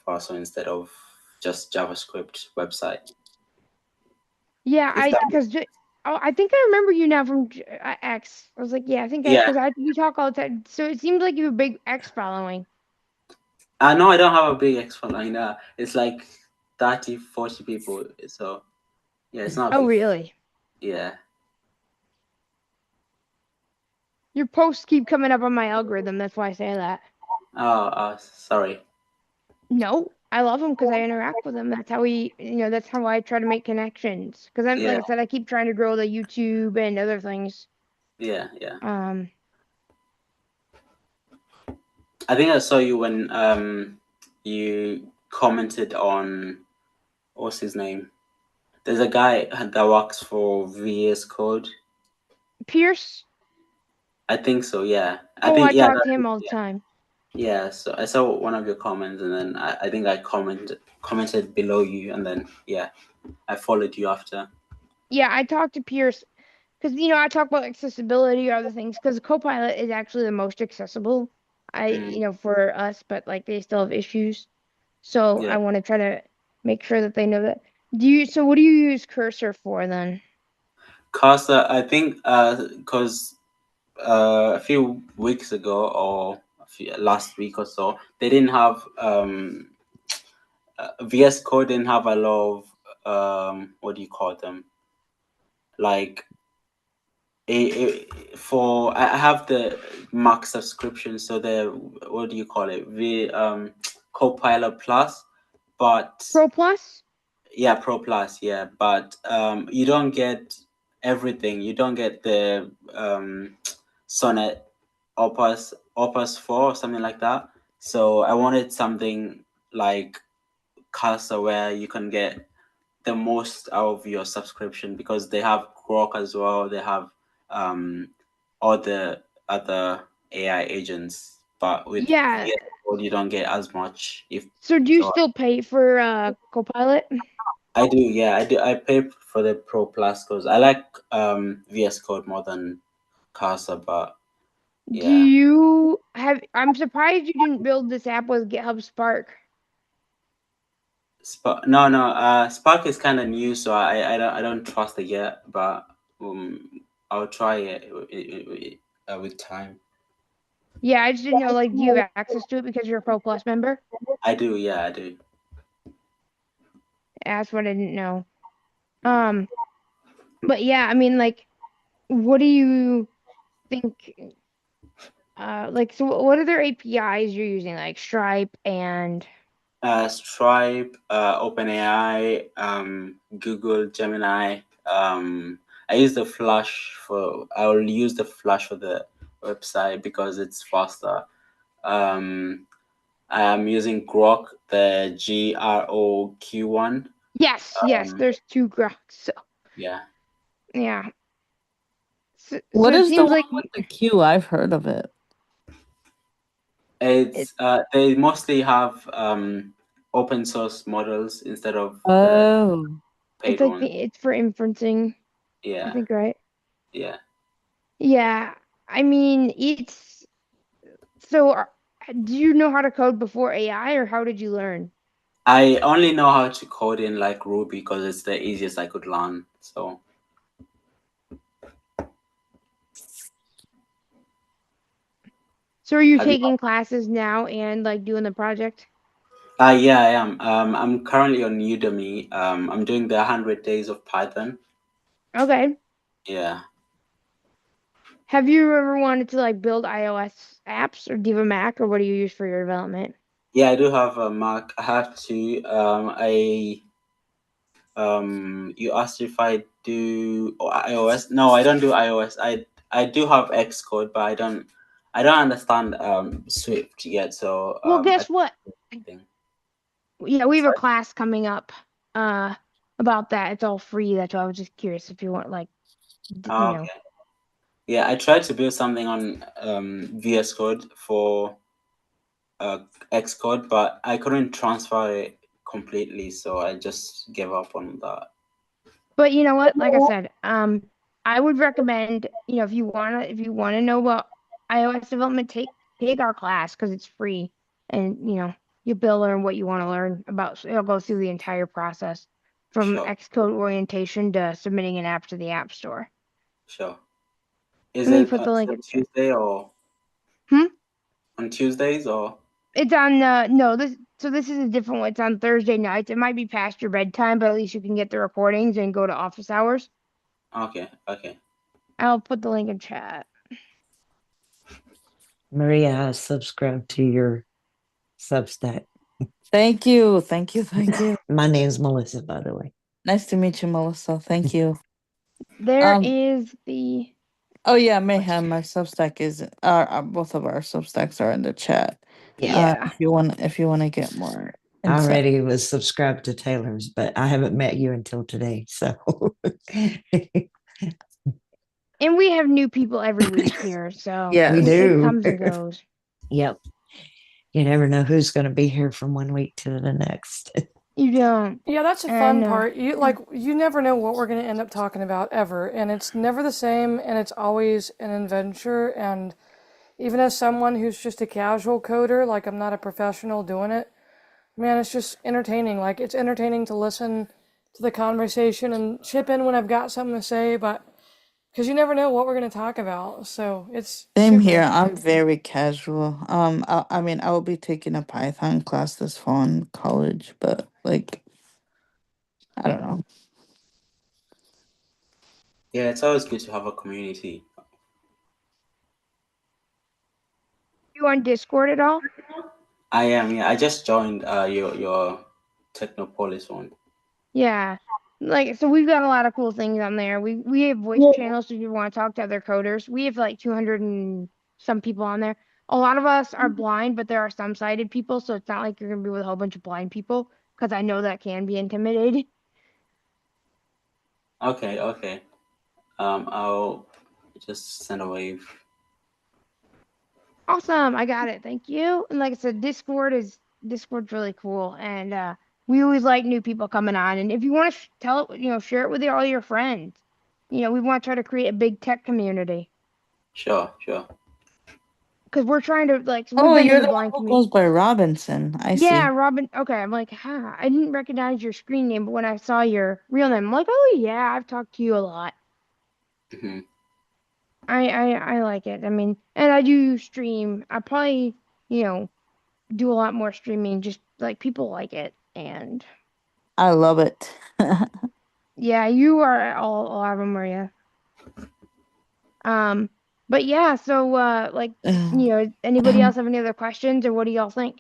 Vassal instead of just JavaScript website. Yeah, If that, I think I remember you now from X. I was like, yeah, I think yeah, because we talk all the time. So it seems like you have a big X following. I know I don't have a big X following. It's like 30, 40 people. So yeah, it's not Oh, big. really? Yeah. Your posts keep coming up on my algorithm. That's why I say that. Oh, sorry. No, I love them because I interact with them. That's how that's how I try to make connections. Because Yeah, like I said, I keep trying to grow the YouTube and other things. yeah. Um, I think I saw you when you commented on what's his name? There's a guy that works for VS Code. Pierce. I think so. Yeah. I Oh, I think yeah. talk to him all the time. Yeah. So I saw one of your comments, and then I think I commented below you, and then yeah, I followed you after. Yeah, I talk to Pierce because I talk about accessibility or other things because Copilot is actually the most accessible. Mm, For us, but like they still have issues. So yeah. I want to try to make sure that they know that. So what do you use Cursor for then? Casa, I think because a few weeks ago or last week or so, they didn't have VS Code didn't have a lot of what do you call them? Like for I have the Mac subscription, so the what do you call it? The Copilot Plus, but Pro Plus? yeah, Pro Plus, yeah, but you don't get everything. You don't get the Sonnet Opus 4 or something like that. So I wanted something like Casa where you can get the most out of your subscription because they have Grok as well. They have um all the other AI agents, but with Yeah. VS Code you don't get as much. If So do you so, still pay for Copilot? I do, yeah, I do. I pay for the Pro Plus because I like VS Code more than Casa, but Do yeah. you have I'm surprised you didn't build this app with GitHub Spark. No, no. Spark is kind of new, so I don't trust it yet. But I'll try it with time. Yeah, I just didn't know, like, do you have access to it because you're a Pro Plus member? I do, yeah, I do. That's what I didn't know. But yeah, I mean, like, what do you think? Like, so what other APIs you're using, like Stripe and? Stripe, OpenAI, Google Gemini. I use the Flash for. I'll use the Flash for the website because it's faster. I'm using Grok, the GROQ one. Yes, there's two Groks. So Yeah, yeah. So What it is the seems one like with the Q? I've heard of it. it, it's they mostly have open source models instead of the Oh, it's paid like ones. it's for inferencing, I Yeah, think, right? yeah. Yeah. I mean, it's so. Do you know how to code before AI, or how did you learn? I only know how to code in like Ruby because it's the easiest I could learn. So So are you have you? taking classes now and like doing the project? Yeah, I am. I'm currently on Udemy. I'm doing the 100 days of Python. Okay. Yeah. Have you ever wanted to like build iOS apps, or do you have a Mac, or what do you use for your development? Yeah, I do have a Mac. I have two. You asked if I do iOS. No, I don't do iOS. I do have Xcode, but I don't understand Swift yet. So Well, I guess what? think. Yeah, we have a Sorry. class coming up uh about that. It's all free. That's why I was just curious if you want like you Oh, know. okay. Yeah, I tried to build something on VS Code for Xcode, but I couldn't transfer it completely, so I just gave up on that. But you know what? Like I said, I would recommend, if you wanna know about iOS development, take our class because it's free, and you'll learn what you want to learn about. So it'll go through the entire process from Sure, Xcode orientation to submitting an app to the App Store. sure. Is Let me it put the link on in chat. Tuesday or Hmm? on Tuesdays or? It's on no, this is a different one. It's on Thursday nights. It might be past your bedtime, but at least you can get the recordings and go to office hours. Okay, okay. I'll put the link in chat. Maria, I subscribe to your Substack. thank you, thank you, thank you. My name's Melissa, by the way. Nice to meet you, Melissa. Thank you. There is the Oh yeah, Mayhem. My Substack is both of our Substacks are in the chat. yeah. If you want to get more I insight. already was subscribed to Taylor's, but I haven't met you until today. So And we have new people every week here, so Yes. we it do. comes and goes. Yep. You never know who's going to be here from one week to the next. You don't. Yeah, that's the I fun know. part. You never know what we're going to end up talking about ever, and it's never the same, and it's always an adventure. And even as someone who's just a casual coder, like I'm not a professional doing it, man, it's just entertaining. Like it's entertaining to listen to the conversation and chip in when I've got something to say, but because you never know what we're going to talk about, so it's Same super here. I'm interesting. very casual. I mean, I will be taking a Python class this fall in college, but like, I don't know. Yeah, it's always good to have a community. You on Discord at all? I am. Yeah, I just joined your Technopolis one. Yeah. Like, so we've got a lot of cool things on there. We have voice channels if you want to talk to other coders. We have like 200 and some people on there. A lot of us are blind, but there are some sighted people, so it's not like you're gonna be with a whole bunch of blind people, because I know that can be intimidating. Okay, okay. I'll just send a wave. Awesome, I got it. Thank you. And like I said, Discord's really cool, and we always like new people coming on. And if you want to tell it, share it with all your friends. We want to try to create a big tech community Sure, sure. because we're trying to so we've Oh, been in you're the the one blind who community. goes by Robinson. I Yeah, see. Robin. Okay, I'm like, I didn't recognize your screen name, but when I saw your real name, I'm like, oh yeah, I've talked to you a lot. Hmm. I like it. I mean, and I do stream. I probably, do a lot more streaming. Just like people like it, and I love it. yeah, you are all a lot of them, Maria. But yeah, so like anybody else have any other questions, or what do y'all think?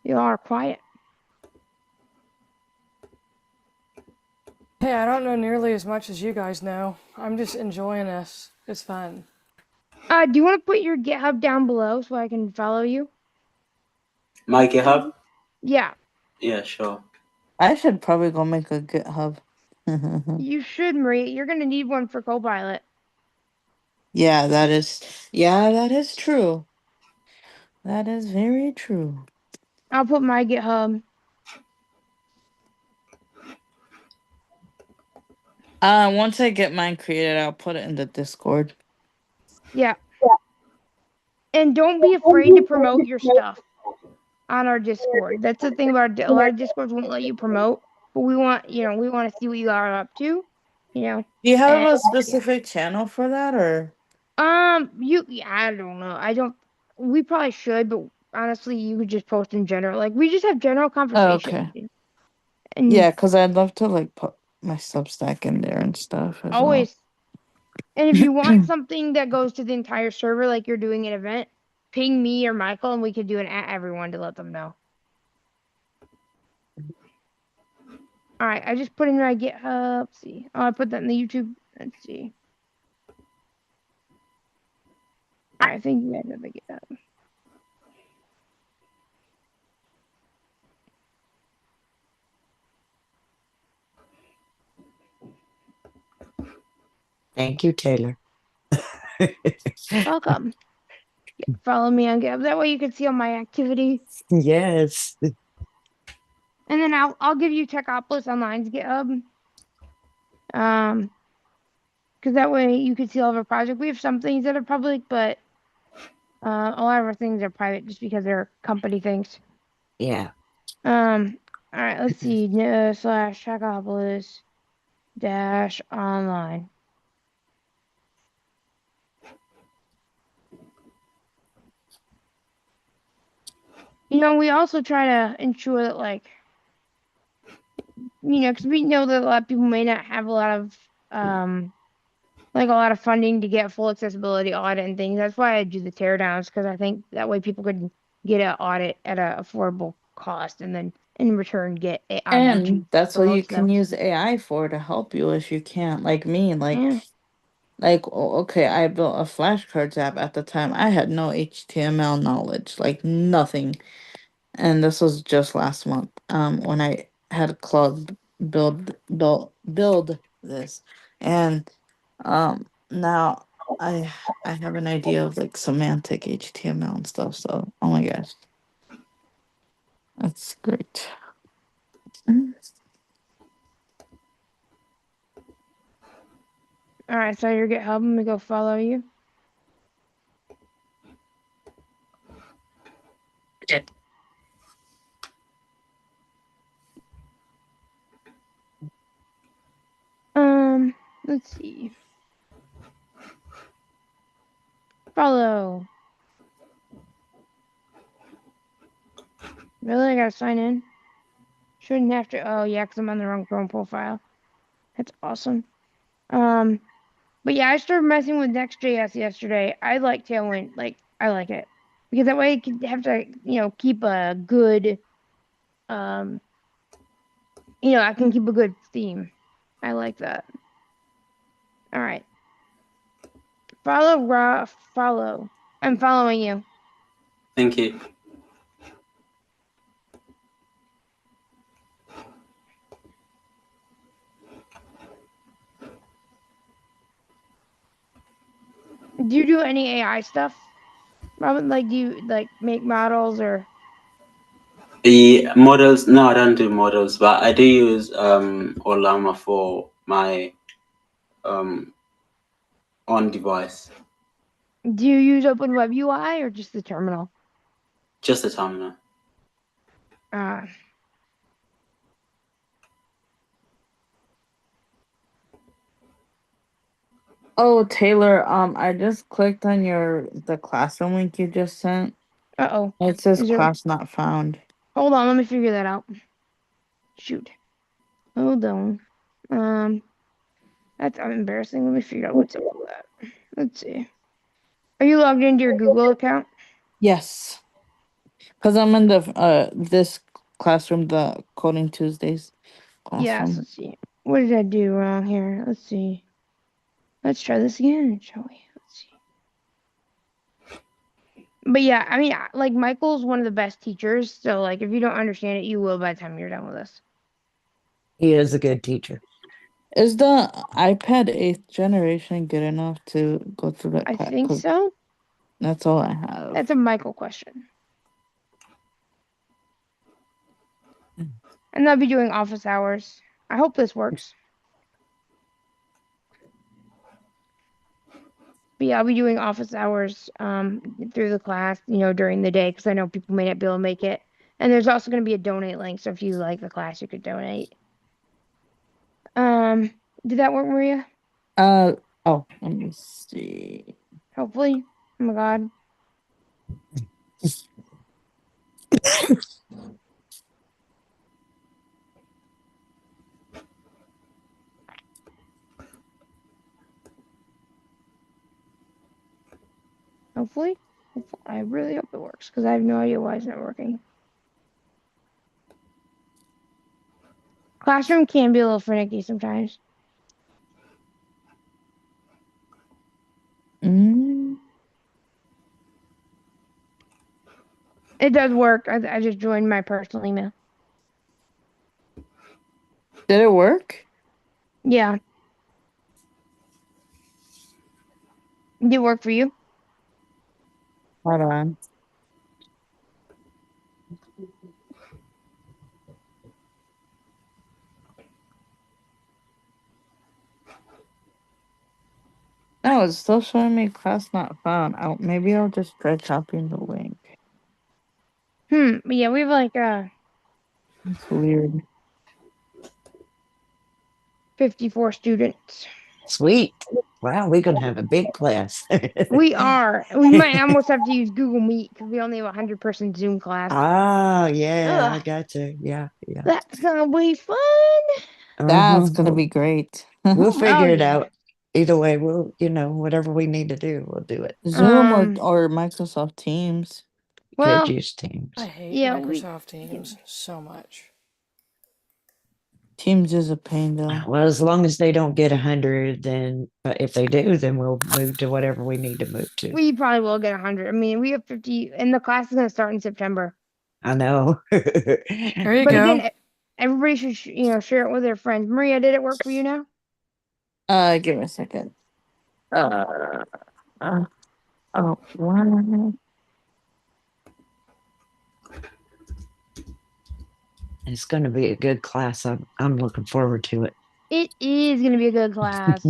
You all are quiet. Hey, I don't know nearly as much as you guys know. I'm just enjoying this. It's fun. Do you want to put your GitHub down below so I can follow you? My GitHub? Yeah, Yeah, sure. I should probably go make a GitHub. you should, Maria. You're gonna need one for Copilot. Yeah, that is true. That is very true. I'll put my GitHub. Once I get mine created, I'll put it in the Discord. Yeah, and don't be afraid to promote your stuff on our Discord. That's the thing about a lot of Discords won't let you promote, but we want to see what you are up to, you know. Do you have And a specific channel for that, or? I don't know. I don't. We probably should, but honestly, you could just post in general. Like we just have general Oh, conversations, okay. and Yeah, because I'd love to like put my Substack in there and stuff as well. always. And if you want something that goes to the entire server, like you're doing an event, ping me or Michael, and we could do an at everyone to let them know. All right, I just put in my GitHub. Let's see. Oh, I put that in the YouTube. Let's see. All right, I think you guys have the GitHub. Thank you, Taylor. Welcome. Yeah, follow me on GitHub. That way you can see all my activity. Yes. And then I'll give you Techopolis Online's GitHub. Because that way you can see all of our projects. We have some things that are public, but a lot of our things are private just because they're company things. Yeah. All right, let's see. Slash Techopolis dash online. We also try to ensure that, like, because we know that a lot of people may not have a lot of, like a lot of funding to get full accessibility audit and things. That's why I do the teardowns, because I think that way people could get an audit at an affordable cost, and then in return get it on YouTube And that's what you promotes can them. use AI for to help you if you can't, like me, Yeah. okay, I built a flashcards app at the time. I had no HTML knowledge, like nothing. And this was just last month, when I had Claude build this. And now I have an idea of like semantic HTML and stuff, so oh my gosh. That's great. All right, so your GitHub. Let me go follow you. Let's see. Follow. Really, I gotta sign in. Shouldn't have to. Oh yeah, because I'm on the wrong Chrome profile. That's awesome. But yeah, I started messing with Next.js yesterday. I like Tailwind. Like, I like it because that way you can have to, keep a good, I can keep a good theme. I like that. All right. Follow. I'm following you. Thank you. Do you do any AI stuff? Robin, like, do you like make models or? The models, no, I don't do models, but I do use Olama for my on device. Do you use Open Web UI or just the terminal? Just the terminal. Uh, Oh, Taylor, I just clicked on the classroom link you just sent. uh-oh. It says Is there... class not found. Hold on, let me figure that out. Shoot. Hold on. That's embarrassing. Let me figure out what's up with that. Let's see. Are you logged into your Google account? Yes, because I'm in the this classroom, the Coding Tuesdays Yes, classroom. let's see. What did I do wrong here? Let's see. Let's try this again, shall we? Let's see. But yeah, I mean, like Michael's one of the best teachers, so like if you don't understand it, you will by the time you're done with this. He is a good teacher. Is the iPad 8th generation good enough to go through that I class? think 'Cause so. that's all I have. That's a Michael question. And I'll be doing office hours. I hope this works. But yeah, I'll be doing office hours through the class, during the day because I know people may not be able to make it. And there's also going to be a donate link, so if you like the class, you could donate. Did that work, Maria? Oh, let me see. Hopefully. Oh my God. Hopefully. I really hope it works because I have no idea why it's not working. Classroom can be a little finicky sometimes. Mm, It does work. I just joined my personal email. did it work? Yeah. Did it work for you? Hold on. No, it's still showing me class not found. Maybe I'll just try copying the link. But yeah, we have like It's weird. 54 students. Sweet. Wow, we're gonna have a big class. We are. We might almost have to use Google Meet because we only have a 100-person Zoom class. Ah, yeah, I Ugh, got you. Yeah, yeah. that's gonna be fun. That's Uh-huh. gonna be great. We'll Oh figure it yeah. out. Either way, whatever we need to do, we'll do it. Zoom or Um. or Microsoft Teams. Could Well, use I Teams. hate yeah. Microsoft Teams so much. Teams is a pain though. Well, as long as they don't get 100, then if they do, then we'll move to whatever we need to move to. We probably will get 100. I mean, we have 50, and the class is gonna start in September. I know. There you But go. again, everybody should share it with their friends. Maria, did it work for you now? Give me a second. Uh, uh oh, what? It's going to be a good class. I'm looking forward to it. It is gonna be a good class.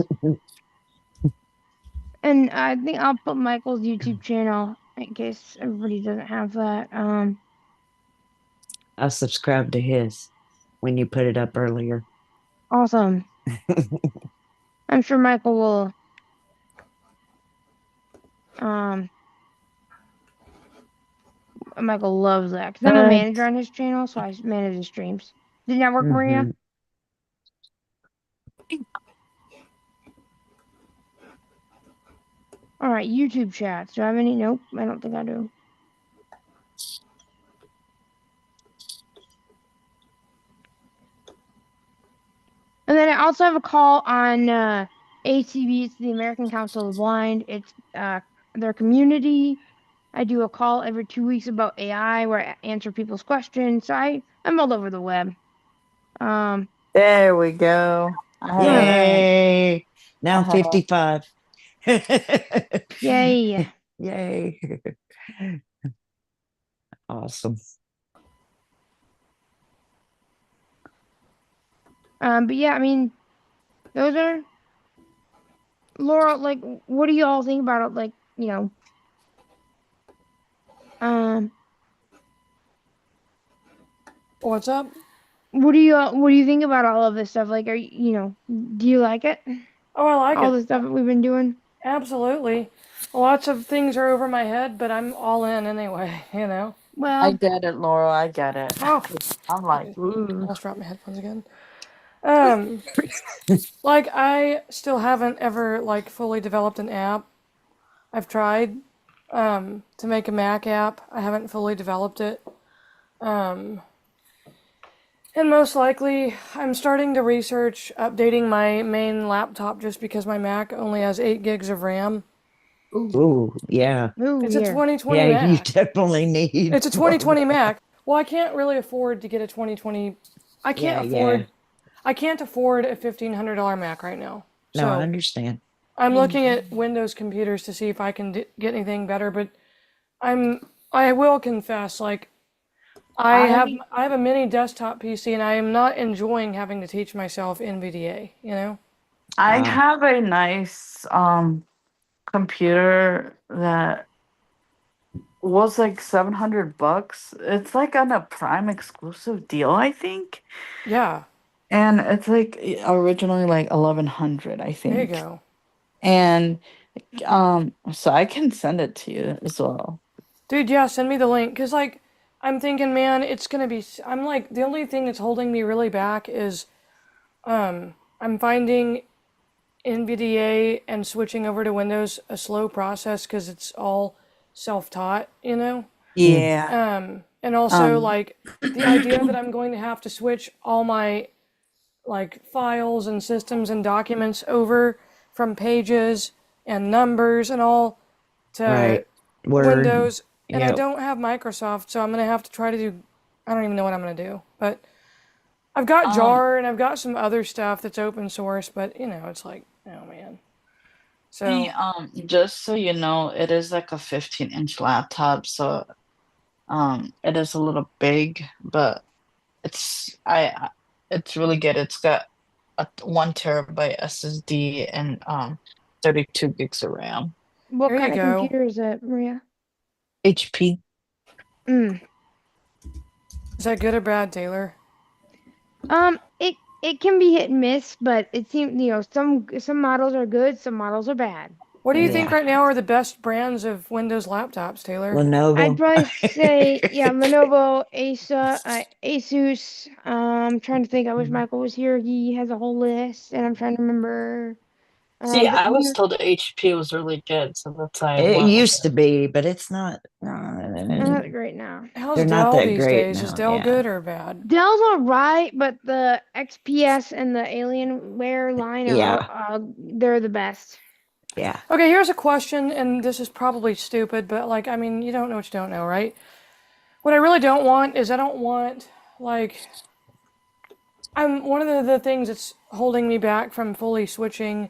And I think I'll put Michael's YouTube channel in case everybody doesn't have that. I'll subscribe to his when you put it up earlier. Awesome. I'm sure Michael will. Um, Michael loves that because I'm a Uh, manager on his channel, so I manage his streams. Did that work, Maria? Mhm. All right, YouTube chats. Do I have any? Nope, I don't think I do. And then I also have a call on ACB. It's the American Council of the Blind. It's their community. I do a call every 2 weeks about AI where I answer people's questions. So I'm all over the web. Um, there we go. all right. Yay. Now I I'm have 55. Yay. Yay. Awesome. But yeah, I mean, those are Laura. Like, what do you all think about it? Like, um, What's up? What do you think about all of this stuff? Like, do you like it? Oh, I like All it. the stuff that we've been doing. Absolutely. Lots of things are over my head, but I'm all in anyway, you know? I Well, get it, Laura. I get it. Oh, I'm like, I ooh. almost dropped my headphones again. Like, I still haven't ever, like, fully developed an app. I've tried, to make a Mac app. I haven't fully developed it. And most likely, I'm starting to research updating my main laptop just because my Mac only has 8 gigs of RAM. Ooh, yeah. ooh, It's a here. 2020 Yeah, you Mac. definitely need It's a more 2020 RAM. Mac. Well, I can't really afford to get a 2020. I can't Yeah, afford. yeah. I can't afford a $1,500 Mac right now. No, I So understand. I'm looking at Windows computers to see if I can get anything better. But I will confess, like I I have a mini desktop PC, and I am not enjoying having to teach myself NVDA. You know. I Ah, have a nice computer that was like $700. It's like on a Prime exclusive deal, I think. Yeah. And it's like originally like 1100, I There you think. go. And so I can send it to you as well. Dude, yeah, send me the link. Cause like I'm thinking, man, it's gonna be. I'm like the only thing that's holding me really back is I'm finding NVDA and switching over to Windows a slow process because it's all self-taught, you know. mm, Yeah. And also Um like the idea that I'm going to have to switch all my like files and systems and documents over from Pages and Numbers and all to right. Word. Windows, and I Yep. don't have Microsoft, so I'm gonna have to try to do. I don't even know what I'm gonna do, but I've got um Jar and I've got some other stuff that's open source, but you know, it's like, oh man. the So just so you know, it is like a 15-inch laptop, so it is a little big, but it's really good. It's got a 1 terabyte SSD and 32 gigs of RAM. What there you kind of go. computer is it, Maria? HP. Mm. Is that good or bad, Taylor? It can be hit and miss, but it seems some models are good, some models are bad. What do you think Yeah. right now are the best brands of Windows laptops, Taylor? I'd Lenovo. probably say, yeah, Lenovo, Asus. Trying to think. I wish Michael was here. He has a whole list, and I'm trying to remember. See, But I was told HP was really good, so that's why I It went with used to it. be, but it's not. not great now. How's They're not Dell that these great days? Is now. Dell Yeah. good or bad? Dell's alright, but the XPS and the Alienware line are Yeah. they're the best. Yeah. Okay, here's a question, and this is probably stupid, but like, I mean, you don't know what you don't know, right? What I really don't want is I don't want like I'm one of the things that's holding me back from fully switching.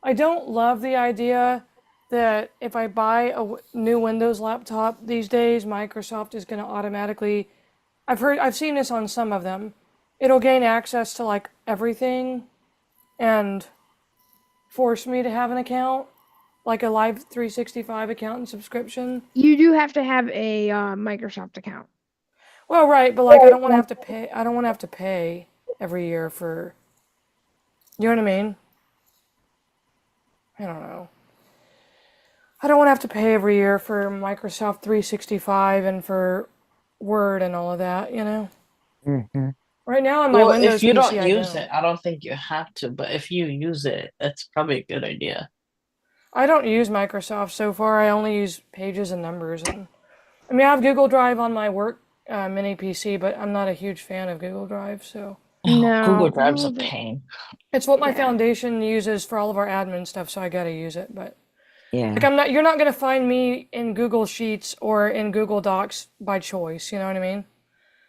I don't love the idea that if I buy a new Windows laptop these days, Microsoft is going to automatically. I've seen this on some of them. It'll gain access to like everything and force me to have an account, like a Live 365 account and subscription. You do have to have a Microsoft account. Well, right, but like I don't want to have to pay. I don't want to have to pay every year for. You know what I mean? I don't know. I don't want to have to pay every year for Microsoft 365 and for Word and all of that, you know? Hmm. Right now on my Well, if Windows you PC, don't I use it, don't. I don't think you have to, but if you use it, it's probably a good idea. I don't use Microsoft so far. I only use Pages and Numbers. And I mean, I have Google Drive on my work mini PC, but I'm not a huge fan of Google Drive, so. Oh, Google No, Drive's a pain. It's what my yeah. foundation uses for all of our admin stuff, so I gotta use it, but. Like Yeah. I'm not, you're not gonna find me in Google Sheets or in Google Docs by choice, you know what I mean?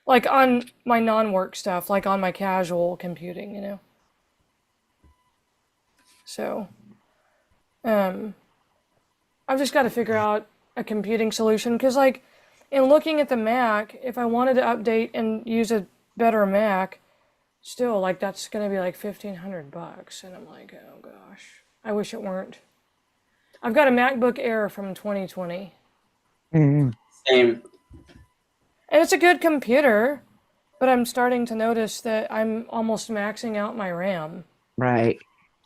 Like on my non-work stuff, like on my casual computing, you know. So, um, I've just got to figure out a computing solution because, like, in looking at the Mac, if I wanted to update and use a better Mac, still like that's gonna be like $1,500, and I'm like, oh gosh, I wish it weren't. I've got a MacBook Air from 2020, Hmm. Same. and it's a good computer. But I'm starting to notice that I'm almost maxing out my RAM. Right.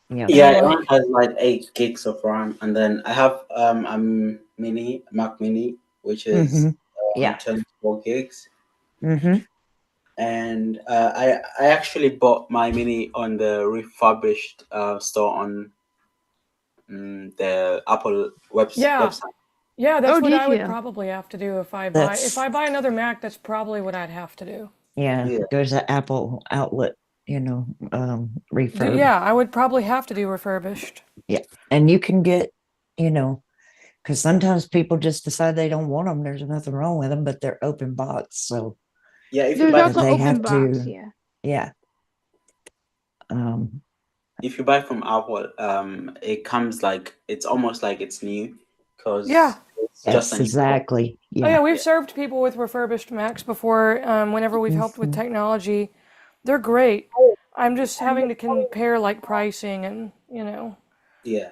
Yep. And Yeah, I'm it like, only has like 8 gigs of RAM, and then I have a Mac Mini, which is Mm-hmm. Yeah. 24 gigs. Mm-hmm. And I actually bought my Mini on the refurbished store on the Apple yeah, website. yeah, that's Oh, what did I would you? probably have to do if That's I buy another Mac, that's probably what I'd have to do. yeah. Yeah, Go to Apple outlet, refurb. Yeah, I would probably have to do refurbished. Yeah. And you can get, because sometimes people just decide they don't want them. There's nothing wrong with them, but they're open box. So yeah. If you There's buy also they open have box, to, yeah. yeah. Um, if you buy from Apple, it comes like it's almost like it's new Yeah. because it's just yes, a new box. exactly. Oh yeah, Yeah. we've Yeah, served people with refurbished Macs before. Whenever we've helped with Mhm. technology, they're great. I'm just having to compare like pricing and yeah, yeah.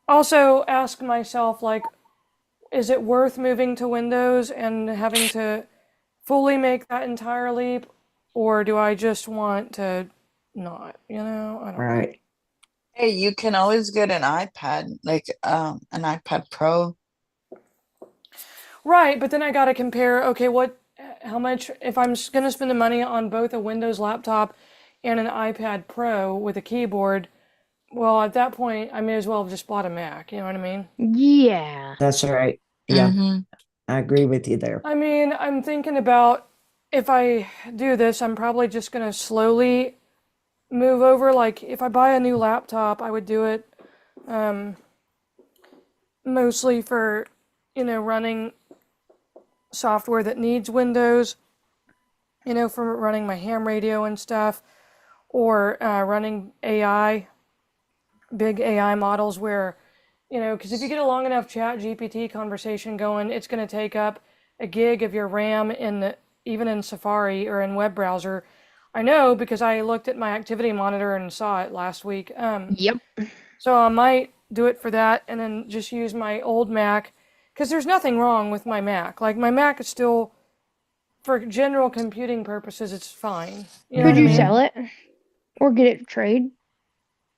also ask myself like, is it worth moving to Windows and having to fully make that entire leap, or do I just want to not? I don't know. Right. Hey, you can always get an iPad, like an iPad Pro. Right, but then I got to compare, okay, how much, if I'm going to spend the money on both a Windows laptop and an iPad Pro with a keyboard, well, at that point, I may as well have just bought a Mac, you know what I mean? Yeah. That's right. Yeah. Mm-hmm. I agree with you there. I mean, I'm thinking about if I do this, I'm probably just going to slowly move over. Like, if I buy a new laptop, I would do it um, mostly for, running software that needs Windows, for running my ham radio and stuff, or running AI, big AI models where, because if you get a long enough chat GPT conversation going, it's going to take up a gig of your RAM even in Safari or in web browser. I know because I looked at my activity monitor and saw it last week. Yep. So I might do it for that and then just use my old Mac because there's nothing wrong with my Mac. Like my Mac is still, for general computing purposes, it's fine. You know Could what I you mean? sell it or get it trade?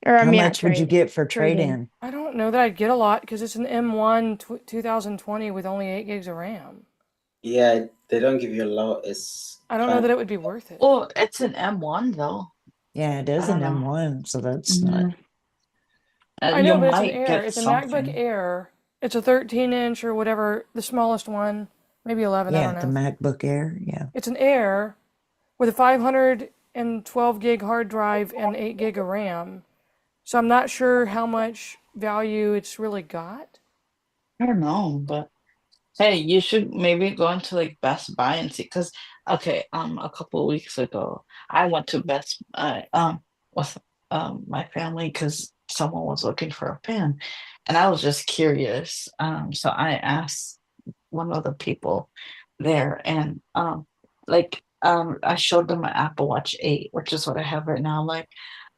Or I How mean, not much would you trade, get for trade trade in. in? I don't know that I'd get a lot because it's an M1 2020 with only 8 gigs of RAM. Yeah, they don't give you a lot. It's I don't know kind that of it would be worth it. Well, it's an M1 though. Yeah, it I is don't an know. M1, so that's not. Mm-hmm. I You know, but it's an might Air. get It's a MacBook something. Air. It's a 13-inch or whatever, the smallest one, maybe 11, I Yeah, don't the know. MacBook Air. Yeah. It's an Air with a 512 gig hard drive and 8 gig of RAM. So I'm not sure how much value it's really got. I don't know, but hey, you should maybe go into like Best Buy and see. Cause okay, a couple of weeks ago, I went to Best Buy with my family because someone was looking for a pen, and I was just curious. So I asked one of the people there, and I showed them my Apple Watch 8, which is what I have right now. Like,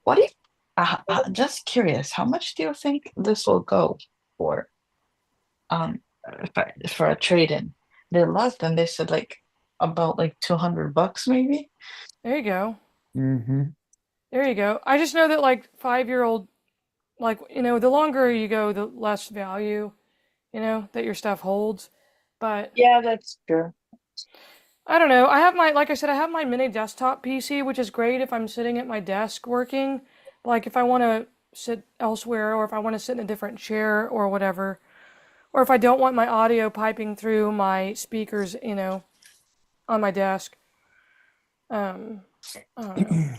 what do you? Just curious, how much do you think this will go for? Um, for a trade-in. They're less than they said like about like $200 maybe. There you go. Mm-hmm. There you go. I just know that like 5-year-old, like, the longer you go, the less value, that your stuff holds. But Yeah, that's true. I don't know. Like I said, I have my mini desktop PC, which is great if I'm sitting at my desk working. Like if I want to sit elsewhere or if I want to sit in a different chair or whatever, or if I don't want my audio piping through my speakers, on my desk. Um, I don't know.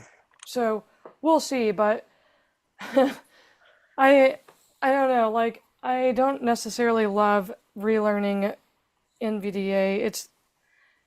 So we'll see, but I I don't know. Like I don't necessarily love relearning NVDA.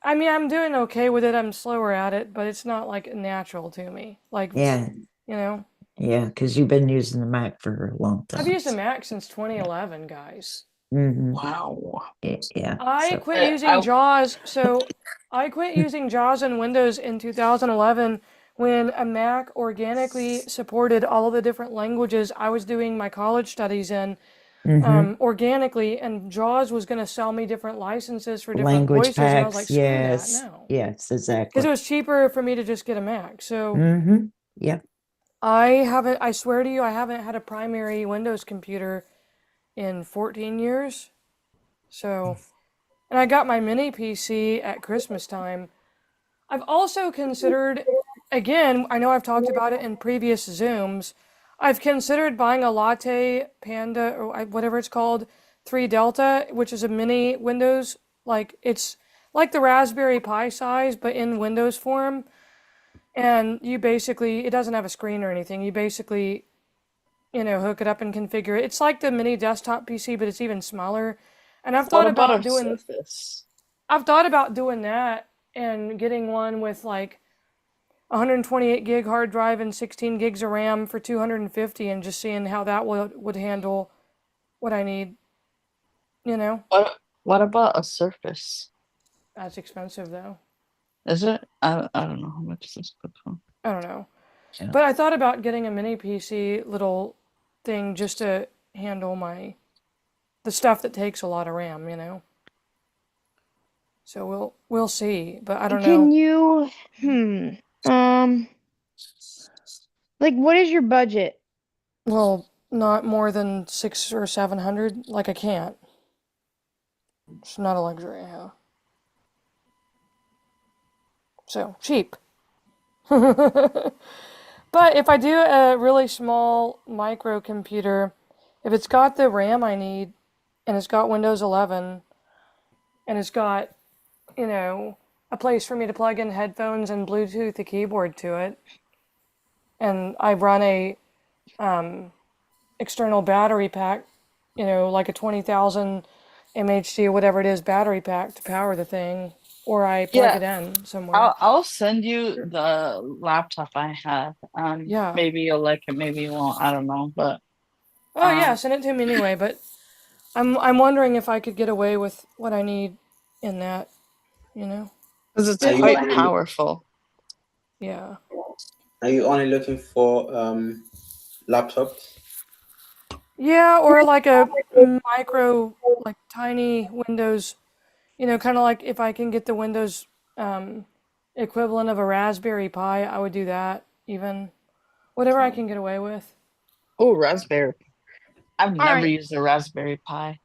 I mean, I'm doing okay with it. I'm slower at it, but it's not like natural to me. Like, Yeah. you know, Yeah, because you've been using the Mac for a long I've time. used a Mac since 2011, guys. Mm-hmm. Wow. Yeah. I So quit using JAWS. So I quit using JAWS in Windows in 2011 when a Mac organically supported all of the different languages I was doing my college studies in. organically, and Jaws was going to sell me different licenses for different Language voices, and I was like, packs. screw that, Yes. no. Yes, Because exactly. it was cheaper for me to just get a Mac. So Yep. I swear to you, I haven't had a primary Windows computer in 14 years. So, and I got my mini PC at Christmas time. I've also considered, again, I know I've talked about it in previous Zooms, I've considered buying a Latte Panda, or whatever it's called, 3 Delta, which is a mini Windows, like it's like the Raspberry Pi size, but in Windows form. And you basically, it doesn't have a screen or anything. You basically, hook it up and configure it. It's like the mini desktop PC, but it's even smaller. And I've thought What about about a doing Surface? I've thought about doing that and getting one with like 128 gig hard drive and 16 gigs of RAM for 250 and just seeing how that would handle what I need, What about a Surface? That's expensive though. Is it? I don't know how much this could from. I don't know. Yeah. But I thought about getting a mini PC little thing just to handle the stuff that takes a lot of RAM. So we'll see, but I don't Can know. you, like, what is your budget? Well, not more than 600 or 700. Like I can't. It's not a luxury I have. So cheap. But if I do a really small microcomputer, if it's got the RAM I need, and it's got Windows 11, and it's got, a place for me to plug in headphones and Bluetooth the keyboard to it, and I run a external battery pack, like a 20,000 MHD or whatever it is battery pack to power the thing, or I plug it in somewhere. I'll send you the laptop I have. Yeah. Maybe you'll like it, maybe you won't. I don't know, but Oh yeah, send it to me anyway. But I'm wondering if I could get away with what I need in that, because it's Are you quite only, powerful. Yeah. are you only looking for laptops? Yeah, or like a micro, like tiny Windows, kind of like if I can get the Windows equivalent of a Raspberry Pi, I would do that even. Whatever I can get away with. Oh, Raspberry. I've All never right. used a Raspberry Pi.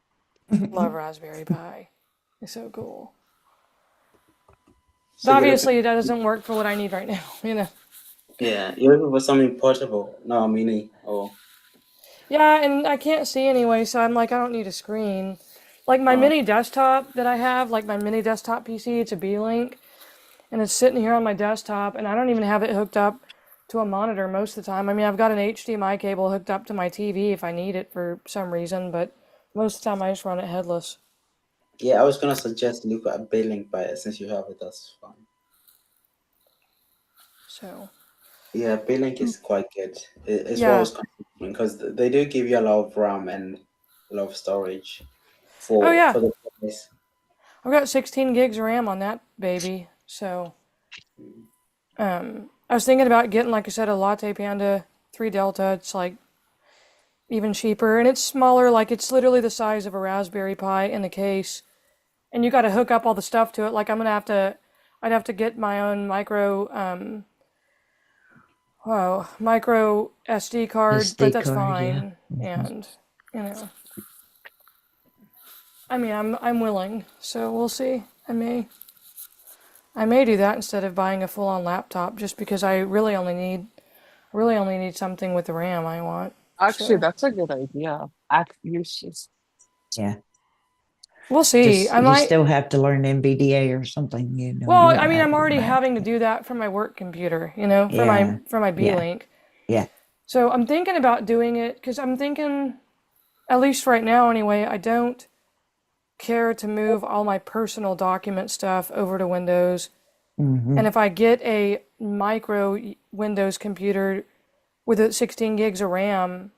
Love Raspberry Pi. It's so cool. So But you're looking, obviously, that doesn't work for what I need right now. yeah, you're looking for something portable, not a mini. Or Yeah, and I can't see anyway, so I'm like, I don't need a screen. Like my mini desktop that I have, like my mini desktop PC, it's a B-Link, and it's sitting here on my desktop, and I don't even have it hooked up to a monitor most of the time. I mean, I've got an HDMI cable hooked up to my TV if I need it for some reason, but most of the time I just run it headless. yeah, I was gonna suggest look at a B-Link, but since you have it, that's fine. So, Yeah, B-Link is quite good. It's what I yeah. was considering because they do give you a lot of RAM and a lot of storage Oh for yeah, the price. I've got 16 gigs of RAM on that baby. So, I was thinking about getting, like I said, a Latte Panda 3 Delta. It's like even cheaper, and it's smaller. Like it's literally the size of a Raspberry Pi in the case, and you got to hook up all the stuff to it. Like I'd have to get my own micro SD card, but SD that's card, yeah. fine. And I mean, I'm willing, so we'll see. I may do that instead of buying a full-on laptop, just because I really only need something with the RAM I want. Actually, So that's a good idea. Uses. Yeah. we'll see. I You might. still have to learn MBDA or something, you Well, won't I mean, have I'm it already back. having to do that for my work computer, Yeah. for my Yeah. B-Link. Yeah. So I'm thinking about doing it because I'm thinking, at least right now anyway, I don't care to move all my personal document stuff over to Windows. And if I get a micro Windows computer with 16 gigs of RAM,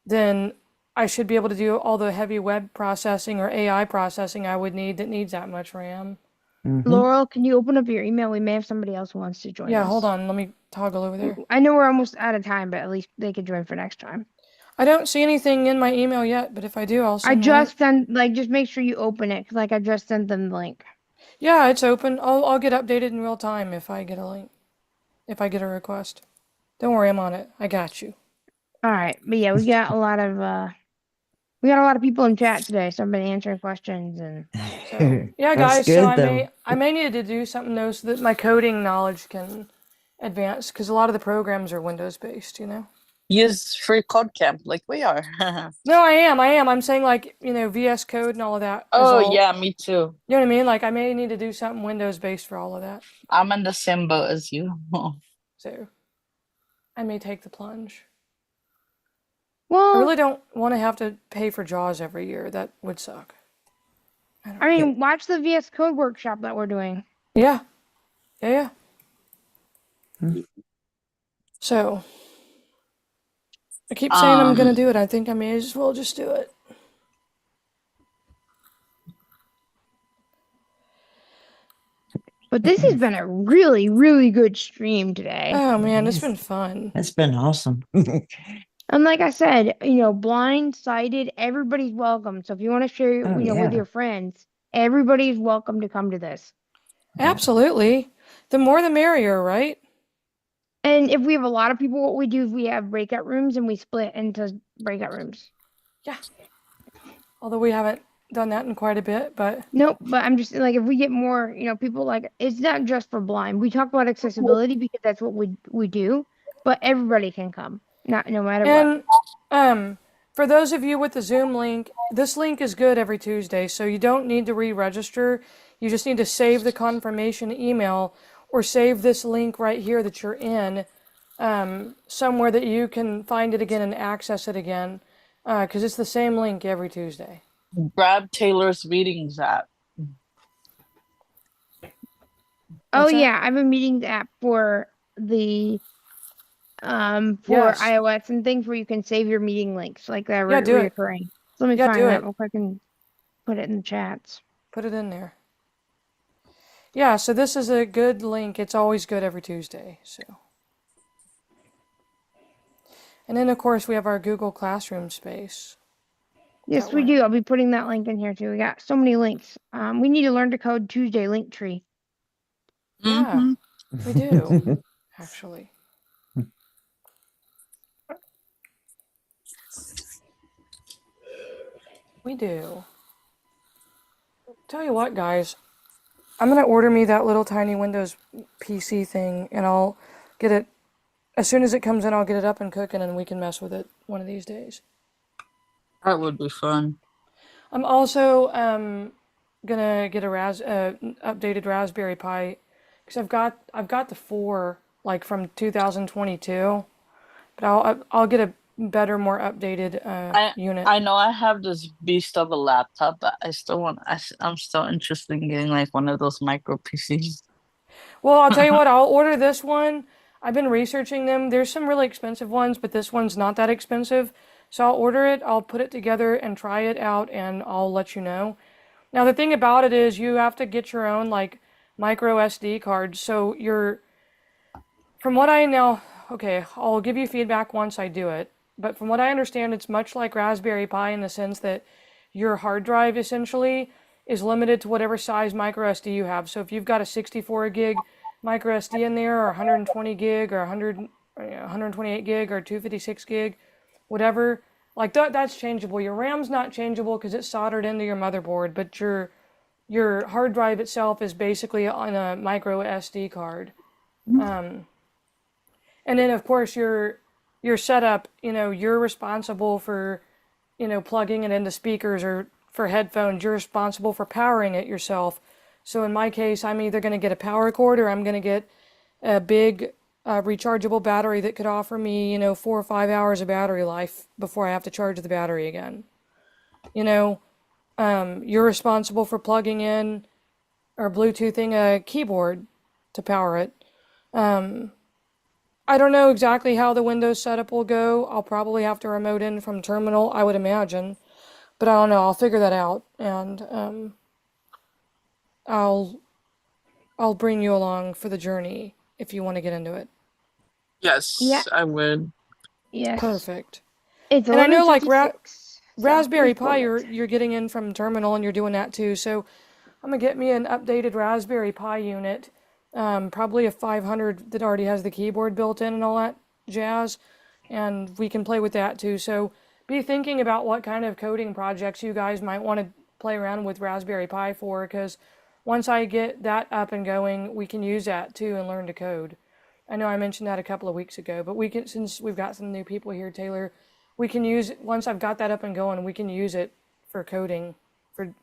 then I should be able to do all the heavy web processing or AI processing I would need that needs that much RAM. Laurel, can you open up your email? We may have somebody else who wants to join Yeah, us. hold on. Let me toggle over there. I know we're almost out of time, but at least they could join for next time. I don't see anything in my email yet, but if I do, I'll I send the link. just sent, like, just make sure you open it, 'cause, like, I just sent them the link. Yeah, it's open. I'll get updated in real time if I get a link. If I get a request. Don't worry, I'm on it. I got you. All right, but yeah, we got a lot of people in chat today, so I've been answering questions and So yeah, That's guys. So good though. I may need to do something though so that my coding knowledge can advance because a lot of the programs are Windows based. You know. Use FreeCodeCamp like we are. No, I am. I'm saying like VS Code and all of that is Oh all. yeah, me too. You know what I mean? Like I may need to do something Windows based for all of that. I'm in the same boat as you. So I may take the plunge. I well, really don't want to have to pay for JAWS every year. That would suck. I mean, watch the VS Code workshop that we're doing. Yeah. Yeah. Hmm. So I keep saying I'm gonna Um, do it. I think I may as well just do it. But this has been a really, really good stream today. Oh man, it's been fun. That's been awesome. And like I said, blind, sighted, everybody's welcome. So if you want to share, Oh with yeah. your friends, everybody's welcome to come to this. Absolutely. The more the merrier, right? And if we have a lot of people, what we do is we have breakout rooms and we split into breakout rooms. Yeah. Although we haven't done that in quite a bit, but Nope, but I'm just like if we get more, people like it's not just for blind. We talk about accessibility because that's what we do, but everybody can come, no matter what. and for those of you with the Zoom link, this link is good every Tuesday, so you don't need to re-register. You just need to save the confirmation email or save this link right here that you're in somewhere that you can find it again and access it again because it's the same link every Tuesday. grab Taylor's meetings app. Oh What's that? yeah, I have a meetings app for the Yes. iOS and things where you can save your meeting links like that Yeah, do it. reoccurring. So let me Yeah, find do that it. real quick and put it in the chats. Put it in there. Yeah, so this is a good link. It's always good every Tuesday. So, and then of course we have our Google Classroom space. Yes, we do. I'll be putting that link in here too. We got so many links. We need to learn to code Tuesday link tree. Yeah, we do actually. We do. Tell you what, guys, I'm gonna order me that little tiny Windows PC thing, and I'll get it as soon as it comes in. I'll get it up and cooking, and we can mess with it one of these days. That would be fun. I'm also gonna get a updated Raspberry Pi because I've got the 4 like from 2022, but I'll get a better, more updated unit. I know I have this beast of a laptop, but I'm still interested in getting like one of those micro PCs. Well, I'll tell you what, I'll order this one. I've been researching them. There's some really expensive ones, but this one's not that expensive. So I'll order it, I'll put it together and try it out, and I'll let you know. Now, the thing about it is you have to get your own, like, micro SD card. So from what I know, okay, I'll give you feedback once I do it. But from what I understand, it's much like Raspberry Pi in the sense that your hard drive essentially is limited to whatever size micro SD you have. So if you've got a 64 gig micro SD in there, or 120 gig, or 128 gig, or 256 gig, whatever, like that's changeable. Your RAM's not changeable because it's soldered into your motherboard, but your hard drive itself is basically on a micro SD card. And then of course your setup, you're responsible for, plugging it into speakers or for headphones. You're responsible for powering it yourself. So in my case, I'm either going to get a power cord or I'm going to get a big rechargeable battery that could offer me, 4 or 5 hours of battery life before I have to charge the battery again. You're responsible for plugging in or Bluetoothing a keyboard to power it. I don't know exactly how the Windows setup will go. I'll probably have to remote in from terminal, I would imagine. But I don't know. I'll figure that out, and I'll bring you along for the journey if you want to get into it. Yes, Yeah. I would. Yes. Perfect. It's And I know, like, 11:56. Raspberry there's 4 Pi, minutes. you're getting in from terminal, and you're doing that too. So I'm gonna get me an updated Raspberry Pi unit, probably a 500 that already has the keyboard built in and all that jazz, and we can play with that too. So be thinking about what kind of coding projects you guys might want to play around with Raspberry Pi for, because once I get that up and going, we can use that too and learn to code. I know I mentioned that a couple of weeks ago, but we can, since we've got some new people here, Taylor, we can use, once I've got that up and going, we can use it for coding,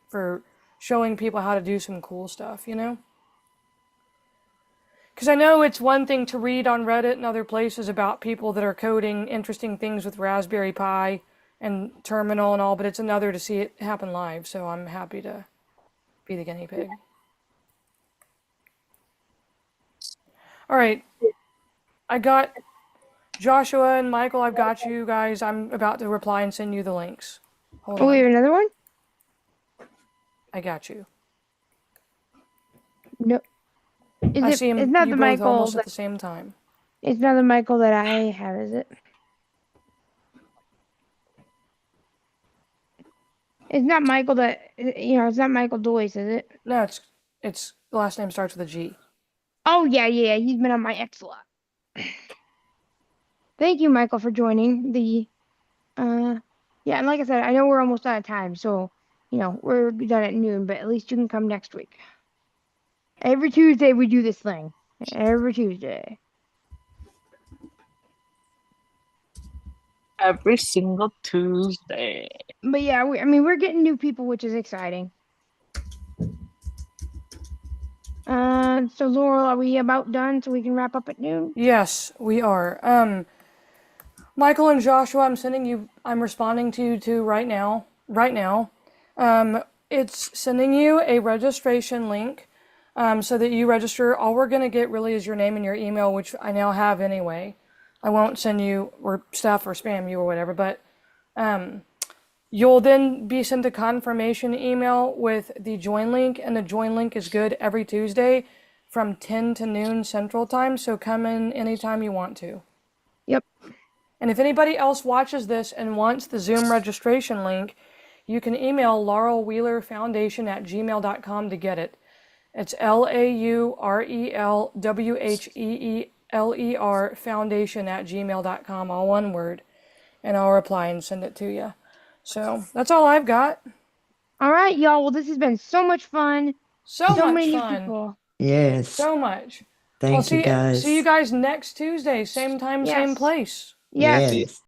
for showing people how to do some cool stuff, you know? Because I know it's one thing to read on Reddit and other places about people that are coding interesting things with Raspberry Pi and terminal and all, but it's another to see it happen live, so I'm happy to be the guinea pig. All right, I got Joshua and Michael, I've got you guys. I'm about to reply and send you the links. Hold Oh, we have on, another one? I got you. No. I see It's him, not you the both Michael almost at that, the same time. it's not the Michael that I have, is it? It's not Michael that, it's not Michael Doyce, is it? No, it's the last name starts with a G. Oh, yeah, he's been on my X a lot. Thank you, Michael, for joining the, yeah, and like I said, I know we're almost out of time, so, we're done at noon, but at least you can come next week. Every Tuesday we do this thing. Every Tuesday. Every single Tuesday. But yeah, we're getting new people, which is exciting. So Laurel, are we about done so we can wrap up at noon? Yes, we are. Michael and Joshua, I'm responding to you two right now. Right now. It's sending you a registration link, so that you register. All we're gonna get really is your name and your email, which I now have anyway. I won't send you or stuff or spam you or whatever, but, you'll then be sent a confirmation email with the join link, and the join link is good every Tuesday from 10 to noon Central Time, so come in anytime you want to. Yep. And if anybody else watches this and wants the Zoom registration link, you can email laurelwheelerfoundation@gmail.com to get it. It's LaurelWheeler foundation@gmail.com, all one word, and I'll reply and send it to you. So that's all I've got. All right, y'all. Well, this has been so much fun. So So much many new fun. people. Yes. So much. Thank you, guys. See you guys next Tuesday, same time, Yes. same place. Yes. Yes.